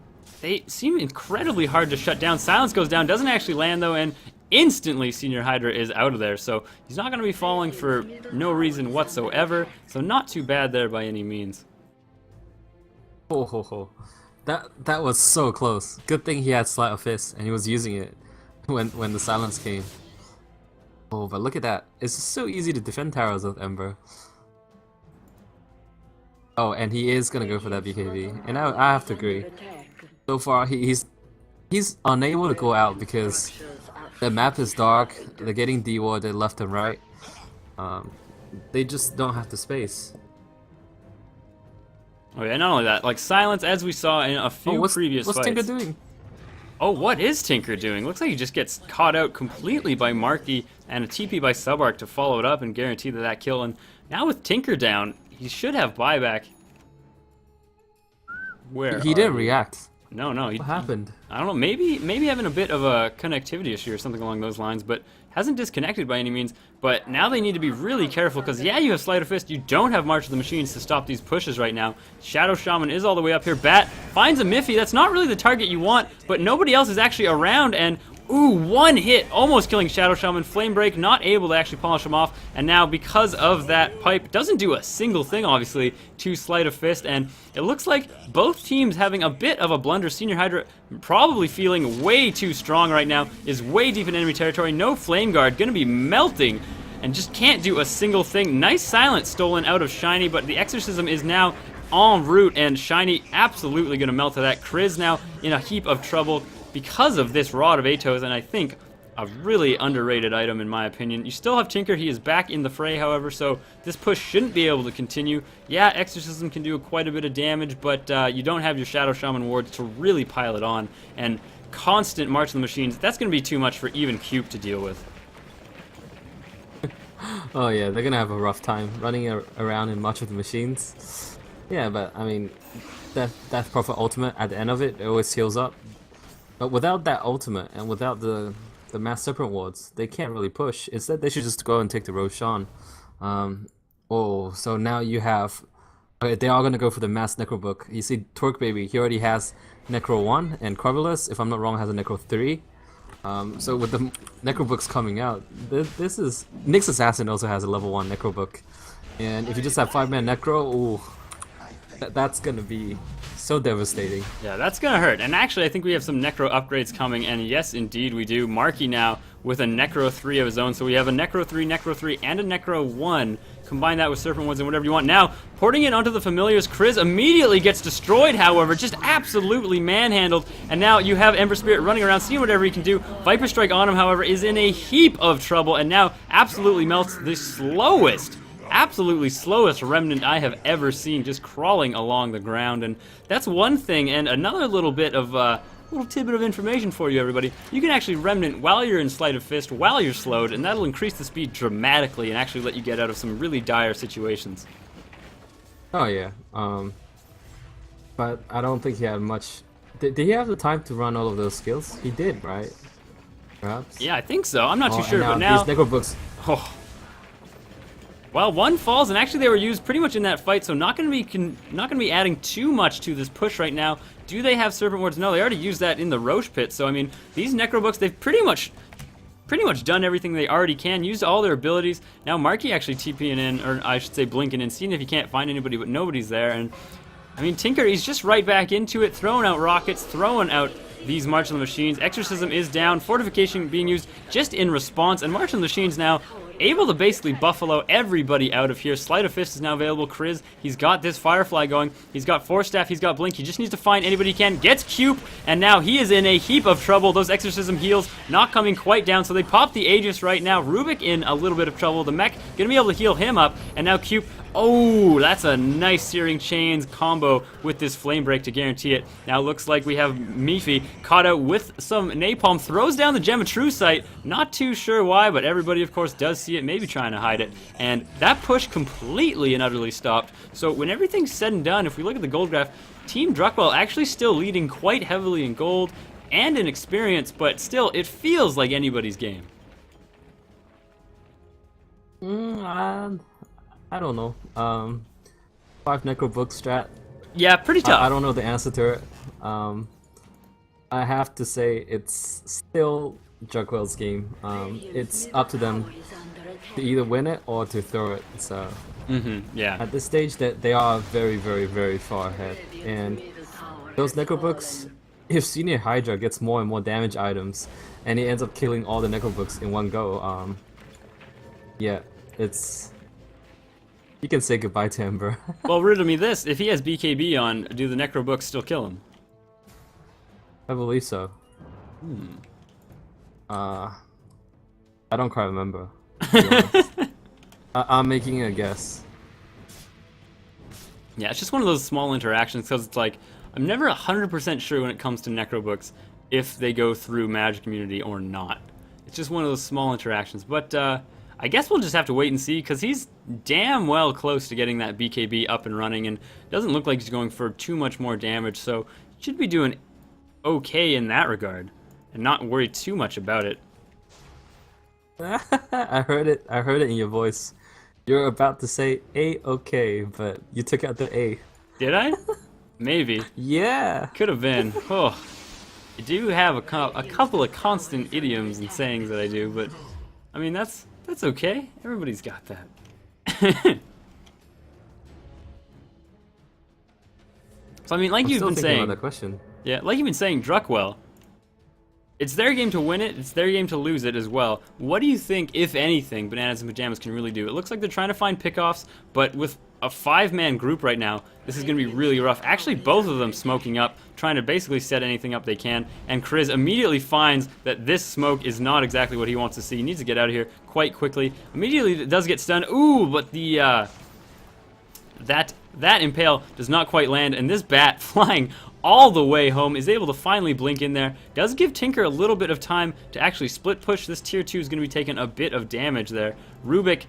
they seem incredibly hard to shut down. Silence goes down, doesn't actually land though, and instantly Senior Hydra is out of there, so he's not going to be falling for no reason whatsoever, so not too bad there by any means. Ho ho ho. That was so close. Good thing he had Sleight of Fist and he was using it when the silence came. Oh, but look at that. It's just so easy to defend towers with Ember. Oh, and he is gonna go for that BKB, and I have to agree. So far, he's unable to go out because the map is dark. They're getting dewarded left and right. They just don't have the space. Oh yeah, not only that, like Silence, as we saw in a few previous fights. What's Tinker doing? Oh, what is Tinker doing? Looks like he just gets caught out completely by Marky and a TP by Subarc to follow it up and guarantee that kill. And now with Tinker down, he should have buyback. Where he didn't react. No, what happened? I don't know. Maybe having a bit of a connectivity issue or something along those lines, but hasn't disconnected by any means. But now they need to be really careful because yeah, you have Sleight of Fist. You don't have March of the Machines to stop these pushes right now. Shadow Shaman is all the way up here. Bat finds a Miffy. That's not really the target you want, but nobody else is actually around. And ooh, one hit, almost killing Shadow Shaman. Flame Break, not able to actually polish him off. And now, because of that pipe, doesn't do a single thing, obviously, to Sleight of Fist. And it looks like both teams having a bit of a blunder. Senior Hydra probably feeling way too strong right now, is way deep in enemy territory. No Flame Guard, gonna be melting, and just can't do a single thing. Nice Silence stolen out of Shiny, but the Exorcism is now en route, and Shiny absolutely gonna melt to that. Kriz now in a heap of trouble because of this Rod of Atos, and I think a really underrated item in my opinion. You still have Tinker, he is back in the fray however, so this push shouldn't be able to continue. Yeah, Exorcism can do quite a bit of damage, but you don't have your Shadow Shaman wards to really pile it on, and constant March of the Machines, that's going to be too much for even Cube to deal with. Oh yeah, they're gonna have a rough time running around in March of the Machines. Yeah, but I mean, Death Prophet ultimate at the end of it always heals up. But without that ultimate and without the Mass Serpent wards, they can't really push. Instead, they should just go and take the Roshan. So now you have. Okay, they are gonna go for the Mass Necro Book. You see, Twerk Baby, he already has Necro 1, and Corvulus, if I'm not wrong, has a Necro 3. So with the Necro Books coming out, this is... Nyx Assassin also has a level 1 Necro Book. And if you just have 5-man Necro, ooh, that's gonna be so devastating. Yeah, that's gonna hurt. And actually, I think we have some Necro upgrades coming, and yes, indeed we do. Marky now with a Necro 3 of his own, so we have a Necro 3, and a Necro 1. Combine that with Serpent Woods and whatever you want. Now, porting it onto the Familiars, Kriz immediately gets destroyed, however, just absolutely manhandled. And now you have Ember Spirit running around, seeing whatever he can do. Viper Strike on him, however, is in a heap of trouble, and now absolutely melts the absolutely slowest Remnant I have ever seen, just crawling along the ground. And that's one thing, and another little bit of little tidbit of information for you, everybody. You can actually Remnant while you're in Sleight of Fist, while you're slowed, and that'll increase the speed dramatically and actually let you get out of some really dire situations. Oh yeah, but I don't think he had much. Did he have the time to run all of those skills? He did, right? Perhaps? Yeah, I think so. I'm not too sure, now but now... these Necro Books... Oh. Well, one falls, and actually they were used pretty much in that fight, so not going to be adding too much to this push right now. Do they have Serpent Wards? No, they already used that in the Roche Pit. So I mean, these Necro Books, they've pretty much done everything they already can, used all their abilities. Now Marky actually TPing in, or I should say blinking in, seeing if he can't find anybody, but nobody's there. And I mean, Tinker, he's just right back into it, throwing out rockets, throwing out these March of the Machines. Exorcism is down, Fortification being used just in response, and March of the Machines now able to basically buffalo everybody out of here. Sleight of Fist is now available. Kriz, he's got this Firefly going. He's got Force Staff, he's got Blink. He just needs to find anybody he can. Gets Cube, and now he is in a heap of trouble. Those Exorcism heals not coming quite down, so they pop the Aegis right now. Rubik in a little bit of trouble. The Mech gonna be able to heal him up, and now Cube... Oh, that's a nice Searing Chains combo with this Flame Break to guarantee it. Now looks like we have Mifi caught out with some Napalm, throws down the Gem of True Sight. Not too sure why, but everybody of course does see it, maybe trying to hide it. And that push completely and utterly stopped. So when everything's said and done, if we look at the gold graph, Team Druckwelle actually still leading quite heavily in gold and in experience, but still it feels like anybody's game. I don't know. 5 Necro Book strat. Yeah, pretty tough. I don't know the answer to it. I have to say it's still Druckwelle's game. It's up to them to either win it or to throw it. So yeah. at this stage, that they are very, very, very far ahead. And those Necro Books, if Senior Hydra gets more and more damage items, and he ends up killing all the Necro Books in one go, yeah, it's... You can say goodbye to him, bro. Well, riddle me this. If he has BKB on, do the Necro Books still kill him? I believe so. I don't quite remember. I'm making a guess. Yeah, it's just one of those small interactions, because it's like, I'm never 100% sure when it comes to Necro Books if they go through Magic Community or not. It's just one of those small interactions. But I guess we'll just have to wait and see, because he's damn well close to getting that BKB up and running, and doesn't look like he's going for too much more damage, so should be doing okay in that regard, and not worry too much about it. I heard it in your voice. You're about to say A-okay, but you took out the A. Did I? Maybe. Yeah. Could have been. Oh, I do have a couple of constant idioms and sayings that I do, but I mean that's okay. Everybody's got that. So I mean, like you've been saying, that question. Yeah, like you've been saying, Druckwelle, it's their game to win it, it's their game to lose it as well. What do you think, if anything, Bananas and Pyjamas can really do? It looks like they're trying to find pickoffs, but with a 5-man group right now, this is going to be really rough. Actually, both of them smoking up, trying to basically set anything up they can, and Kriz immediately finds that this smoke is not exactly what he wants to see. He needs to get out of here quite quickly. Immediately, it does get stunned. Ooh, but the that impale does not quite land, and this bat flying all the way home, is able to finally blink in there. Does give Tinker a little bit of time to actually split push. This tier 2 is going to be taking a bit of damage there. Rubik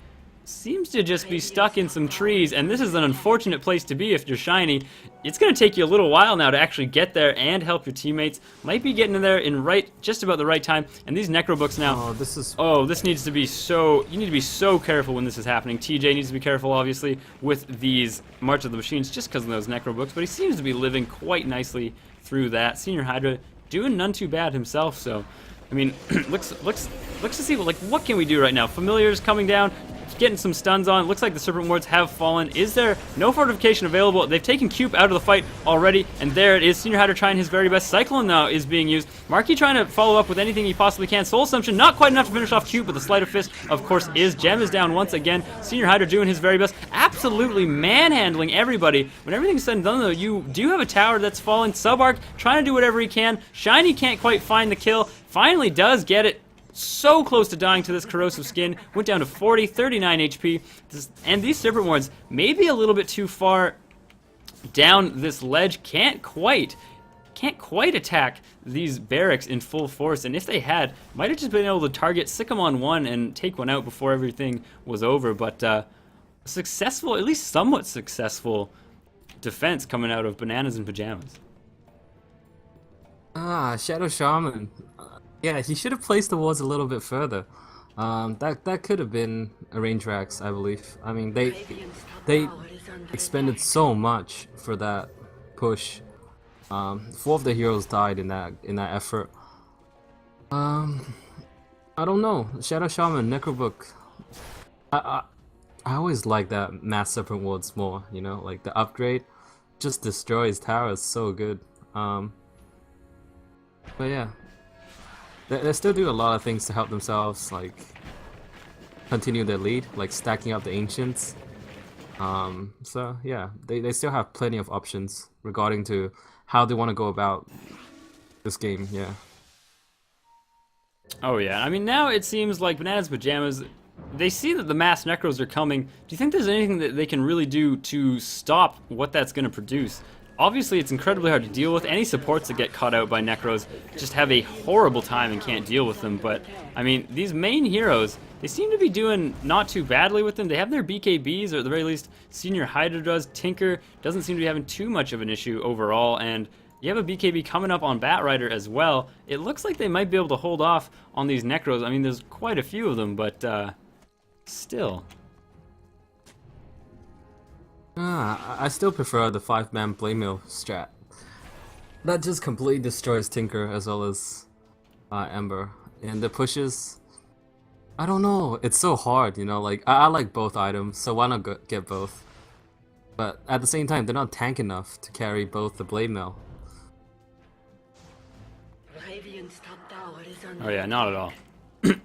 seems to just be stuck in some trees, and this is an unfortunate place to be if you're shiny. It's going to take you a little while now to actually get there and help your teammates. Might be getting in there in just about the right time. And these Necro books now. This needs to be so. You need to be so careful when this is happening. TJ needs to be careful, obviously, with these March of the Machines just because of those Necro books. But he seems to be living quite nicely through that. Senior Hydra doing none too bad himself. So, I mean, looks to see what can we do right now. Familiar's coming down. Getting some stuns on. Looks like the Serpent Wards have fallen. Is there no fortification available? They've taken Cube out of the fight already, and there it is. Senior Hydra trying his very best. Cyclone now is being used. Marky trying to follow up with anything he possibly can. Soul Assumption not quite enough to finish off Cube, but the Sleight of Fist, of course, is. Gem is down once again. Senior Hydra doing his very best. Absolutely manhandling everybody. When everything's said and done, though, you do have a tower that's fallen. Subarc trying to do whatever he can. Shiny can't quite find the kill. Finally does get it. So close to dying to this corrosive skin. Went down to 40, 39 HP. And these Serpent Wards may be a little bit too far down this ledge. Can't quite attack these barracks in full force. And if they had, might have just been able to target, sick them on one, and take one out before everything was over. But successful, at least somewhat successful defense coming out of Bananas and Pyjamas. Shadow Shaman. Yeah, he should have placed the wards a little bit further. That could have been a range rax, I believe. I mean, they expended so much for that push. 4 of the heroes died in that effort. I don't know. Shadow Shaman, Necrobook. I always like that Mass Serpent wards more. You know, like the upgrade just destroys towers so good. But yeah. They still do a lot of things to help themselves, like continue their lead, like stacking up the Ancients. So yeah, they still have plenty of options regarding to how they want to go about this game, yeah. Oh yeah, I mean now it seems like Bananas Pyjamas, they see that the mass Necros are coming. Do you think there's anything that they can really do to stop what that's going to produce? Obviously, it's incredibly hard to deal with. Any supports that get caught out by Necros just have a horrible time and can't deal with them. But, I mean, these main heroes, they seem to be doing not too badly with them. They have their BKBs, or at the very least, Senior Hydra does. Tinker doesn't seem to be having too much of an issue overall. And you have a BKB coming up on Batrider as well. It looks like they might be able to hold off on these Necros. I mean, there's quite a few of them, but still. I still prefer the 5-man blade mill strat. That just completely destroys Tinker as well as Ember. And the pushes, I don't know, it's so hard, you know, like I like both items, so why not get both? But at the same time, they're not tank enough to carry both the blade mill. Oh yeah, not at all.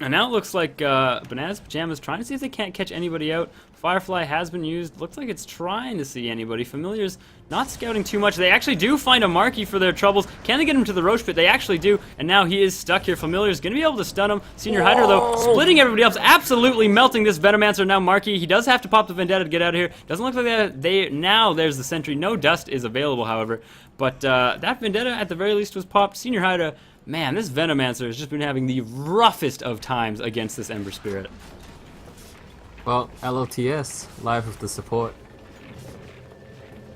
And now it looks like Bananas Pyjamas trying to see if they can't catch anybody out. Firefly has been used. Looks like it's trying to see anybody. Familiar's not scouting too much. They actually do find a Marky for their troubles. Can they get him to the Roche Pit? They actually do. And now he is stuck here. Familiar's going to be able to stun him. Senior Hydra, though, splitting everybody else. Absolutely melting this Venomancer. Now Marky, he does have to pop the Vendetta to get out of here. Doesn't look like now there's the Sentry. No dust is available, however. But that Vendetta, at the very least, was popped. Senior Hydra, man, this Venomancer has just been having the roughest of times against this Ember Spirit. Well, LOTS, live with the support.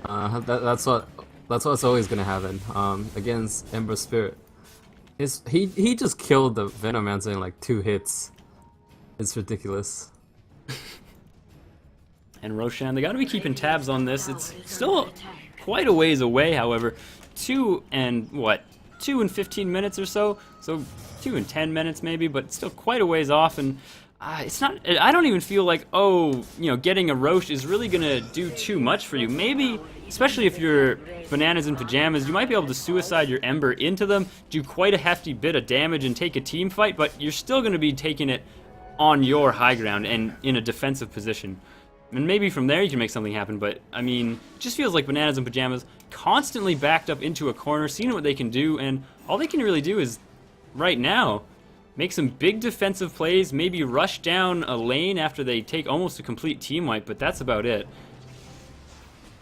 That's what's always gonna happen against Ember Spirit. He just killed the Venomancer in like 2 hits. It's ridiculous. And Roshan, they gotta be keeping tabs on this. It's still quite a ways away, however. 2 and 15 minutes or so. So 2 and 10 minutes maybe, but still quite a ways off. And it's not. I don't even feel like, getting a Roche is really gonna do too much for you. Maybe, especially if you're Bananas and Pyjamas, you might be able to suicide your Ember into them, do quite a hefty bit of damage, and take a team fight. But you're still gonna be taking it on your high ground and in a defensive position. And maybe from there you can make something happen. But I mean, it just feels like Bananas and Pyjamas constantly backed up into a corner, seeing what they can do, and all they can really do is, right now, make some big defensive plays, maybe rush down a lane after they take almost a complete team wipe, but that's about it.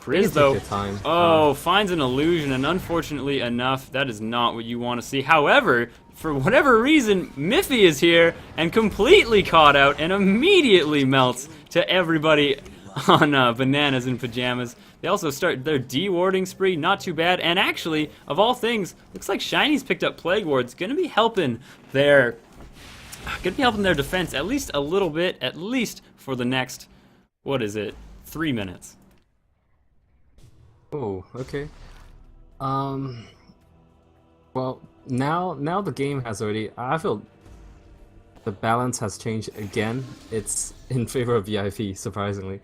Chris, take though, their time. finds an illusion, and unfortunately enough, that is not what you want to see. However, for whatever reason, Miffy is here and completely caught out and immediately melts to everybody on Bananas in Pyjamas. They also start their de-warding spree, not too bad, and actually, of all things, looks like Shiny's picked up Plague Wards, gonna be helping their defense at least a little bit, at least for the next, what is it, 3 minutes. Oh, okay. Well, now the game has already. I feel the balance has changed again. It's in favor of VIP, surprisingly.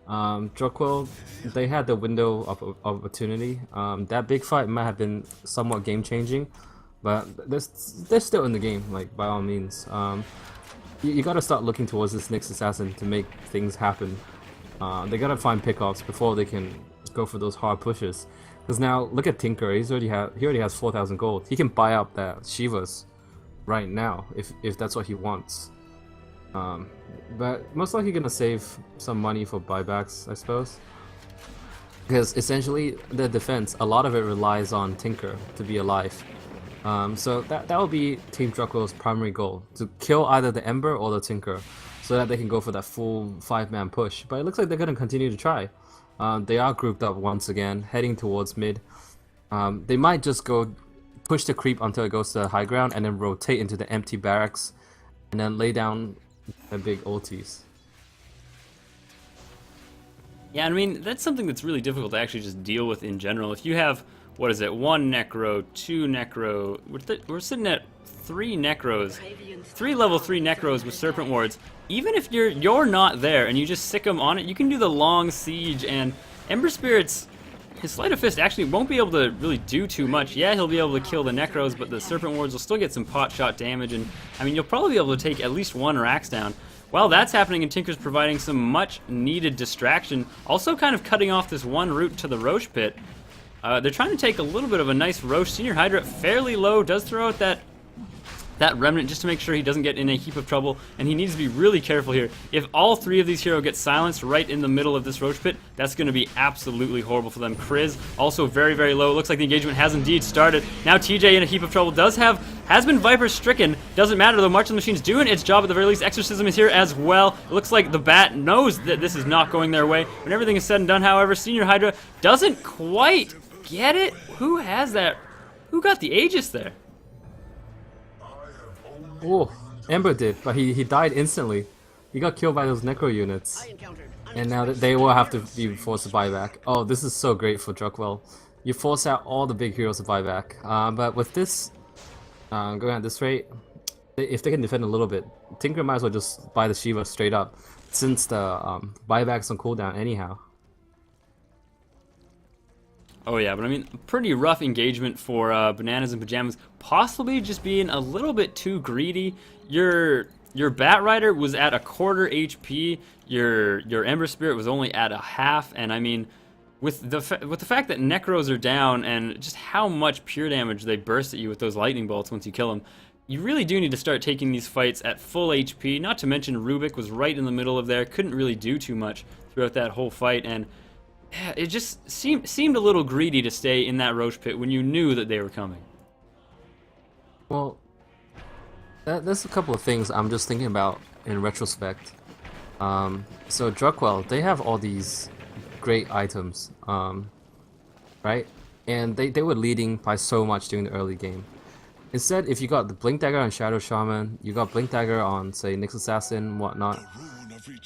Druckwelle, they had the window of opportunity. That big fight might have been somewhat game changing, but they're still in the game, like by all means. You gotta start looking towards this next assassin to make things happen. They gotta find pickoffs before they can go for those hard pushes. Because now look at Tinker, he already has 4,000 gold. He can buy up that Shivas right now if that's what he wants. But most likely gonna save some money for buybacks, I suppose. Because essentially the defense, a lot of it relies on Tinker to be alive. So that will be Team Druckwelle's primary goal, to kill either the Ember or the Tinker, so that they can go for that full 5-man push. But it looks like they're gonna continue to try. They are grouped up once again, heading towards mid. They might just go push the creep until it goes to the high ground and then rotate into the empty barracks and then lay down the big ultis. Yeah, I mean, that's something that's really difficult to actually just deal with in general. If you have, what is it, 1 Necro, 2 Necro, we're sitting at 3 Necros, 3 level 3 Necros with Serpent Wards. Even if you're not there and you just sick them on it, you can do the long siege, and Ember Spirit's, his Sleight of Fist actually won't be able to really do too much. Yeah, he'll be able to kill the Necros, but the Serpent Wards will still get some pot shot damage, and I mean, you'll probably be able to take at least 1 Rax down. While that's happening, and Tinker's providing some much needed distraction, also kind of cutting off this one route to the Roche pit. They're trying to take a little bit of a nice Roche. Senior Hydra fairly low, does throw out that remnant just to make sure he doesn't get in a heap of trouble, and he needs to be really careful here. If all 3 of these heroes get silenced right in the middle of this Roche pit, that's going to be absolutely horrible for them. Chris also very, very low. Looks like the engagement has indeed started. Now TJ in a heap of trouble, has been Viper stricken. Doesn't matter though, March of the Machine's doing its job at the very least. Exorcism is here as well. It looks like the Bat knows that this is not going their way. When everything is said and done, however, Senior Hydra doesn't quite get it. Who has that? Who got the Aegis there? Oh, Ember did, but he died instantly. He got killed by those Necro units. And now they will have to be forced to buy back. Oh, this is so great for Druckwelle. You force out all the big heroes to buy back. But with this, going at this rate, if they can defend a little bit, Tinker might as well just buy the Shiva straight up, since the buyback's on cooldown anyhow. Oh yeah, but I mean, pretty rough engagement for Bananas and Pyjamas, possibly just being a little bit too greedy. Your Bat Rider was at a quarter HP, your Ember Spirit was only at a half, and I mean, with the fact that Necros are down and just how much pure damage they burst at you with those lightning bolts once you kill them, you really do need to start taking these fights at full HP, not to mention Rubik was right in the middle of there, couldn't really do too much throughout that whole fight, and it just seemed a little greedy to stay in that Roche pit when you knew that they were coming. Well, there's a couple of things I'm just thinking about in retrospect. So Druckwelle, they have all these great items, right? And they were leading by so much during the early game. Instead, if you got the Blink Dagger on Shadow Shaman, you got Blink Dagger on, say, Nyx Assassin, whatnot,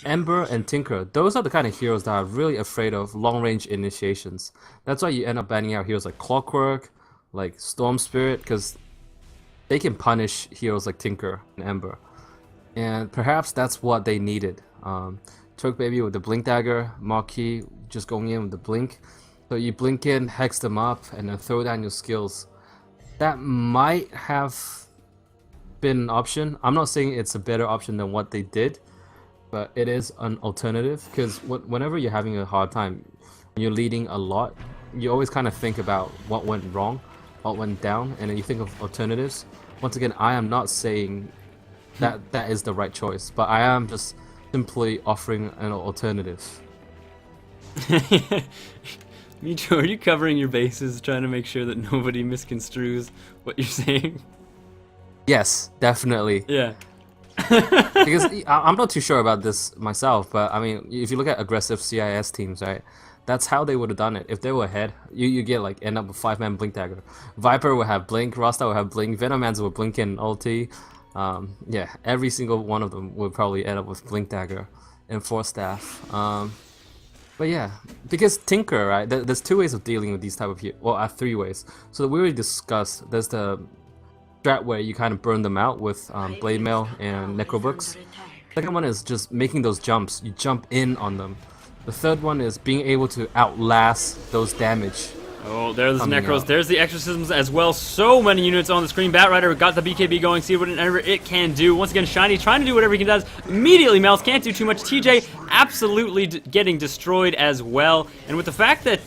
Ember and Tinker, those are the kind of heroes that are really afraid of long-range initiations. That's why you end up banning out heroes like Clockwork, like Storm Spirit, because they can punish heroes like Tinker and Ember. And perhaps that's what they needed. Turk Baby with the Blink Dagger, Marquis just going in with the Blink. So you blink in, hex them up, and then throw down your skills. That might have been an option. I'm not saying it's a better option than what they did, but it is an alternative, because whenever you're having a hard time, when you're leading a lot, you always kind of think about what went wrong, what went down, and then you think of alternatives. Once again, I am not saying that that is the right choice, but I am just simply offering an alternative. Me too. Are you covering your bases, trying to make sure that nobody misconstrues what you're saying? Yes, definitely. Yeah. Because I'm not too sure about this myself, but I mean, if you look at aggressive CIS teams, right? That's how they would have done it. If they were ahead, you get like end up with 5-man Blink Dagger. Viper would have Blink, Rasta would have Blink, Venomancer would Blink in ulti. Yeah, every single one of them would probably end up with Blink Dagger and Force Staff. But yeah, because Tinker, right? There's two ways of dealing with these type of heroes. Well, three ways. So we already discussed. There's the strat where you kind of burn them out with Blade Mail and Necrobooks. Second one is just making those jumps. You jump in on them. The third one is being able to outlast those damage. Oh, there's the Coming Necros. out. There's the Exorcisms as well. So many units on the screen. Batrider got the BKB going. See whatever it can do. Once again, Shiny trying to do whatever he can does. Immediately melts. Can't do too much. TJ absolutely getting destroyed as well. And with the fact that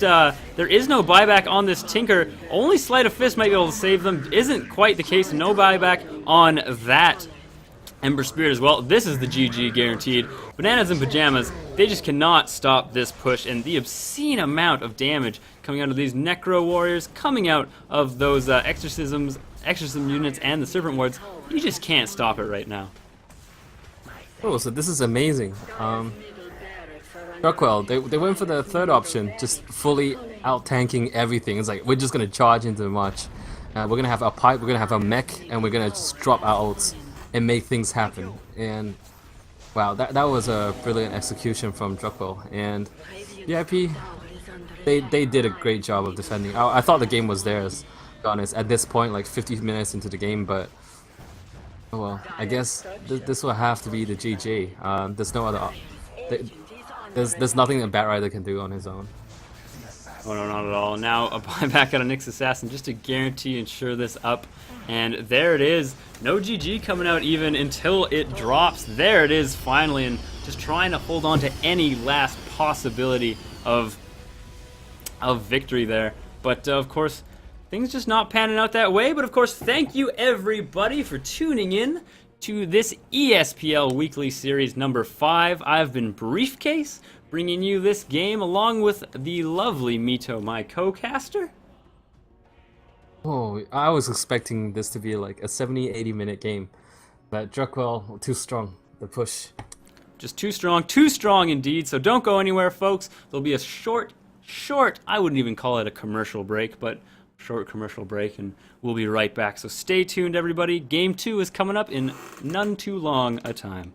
there is no buyback on this Tinker, only Sleight of Fist might be able to save them. Isn't quite the case. No buyback on that Ember Spirit as well. This is the GG guaranteed. Bananas and Pyjamas, they just cannot stop this push, and the obscene amount of damage coming out of these Necro Warriors, coming out of those exorcism units and the Serpent Wards, you just can't stop it right now. Oh, so this is amazing. Druckwelle, they went for the third option, just fully out-tanking everything. It's like, we're just going to charge into the march. We're going to have our pipe, we're going to have our mech, and we're going to just drop our ults and make things happen. And wow, that was a brilliant execution from Druckwelle. And VIP, they did a great job of defending. I thought the game was theirs, to be honest, at this point, like 50 minutes into the game, but oh well, I guess this will have to be the GG. There's no other there's nothing that Batrider can do on his own. Oh no, not at all. Now a buyback out of Nyx Assassin just to guarantee ensure this up. And there it is. No GG coming out even until it drops. There it is finally, and just trying to hold on to any last possibility of victory there. But of course, things just not panning out that way. But of course, thank you everybody for tuning in to this ESPL Weekly Series number 5. I've been Briefcase, bringing you this game along with the lovely Mito, my co-caster. Oh, I was expecting this to be like a 70-80 minute game, but Druckwelle, too strong, the push. Just too strong indeed, so don't go anywhere, folks. There'll be a short, I wouldn't even call it a commercial break, but short commercial break, and we'll be right back. So stay tuned, everybody. Game 2 is coming up in none too long a time.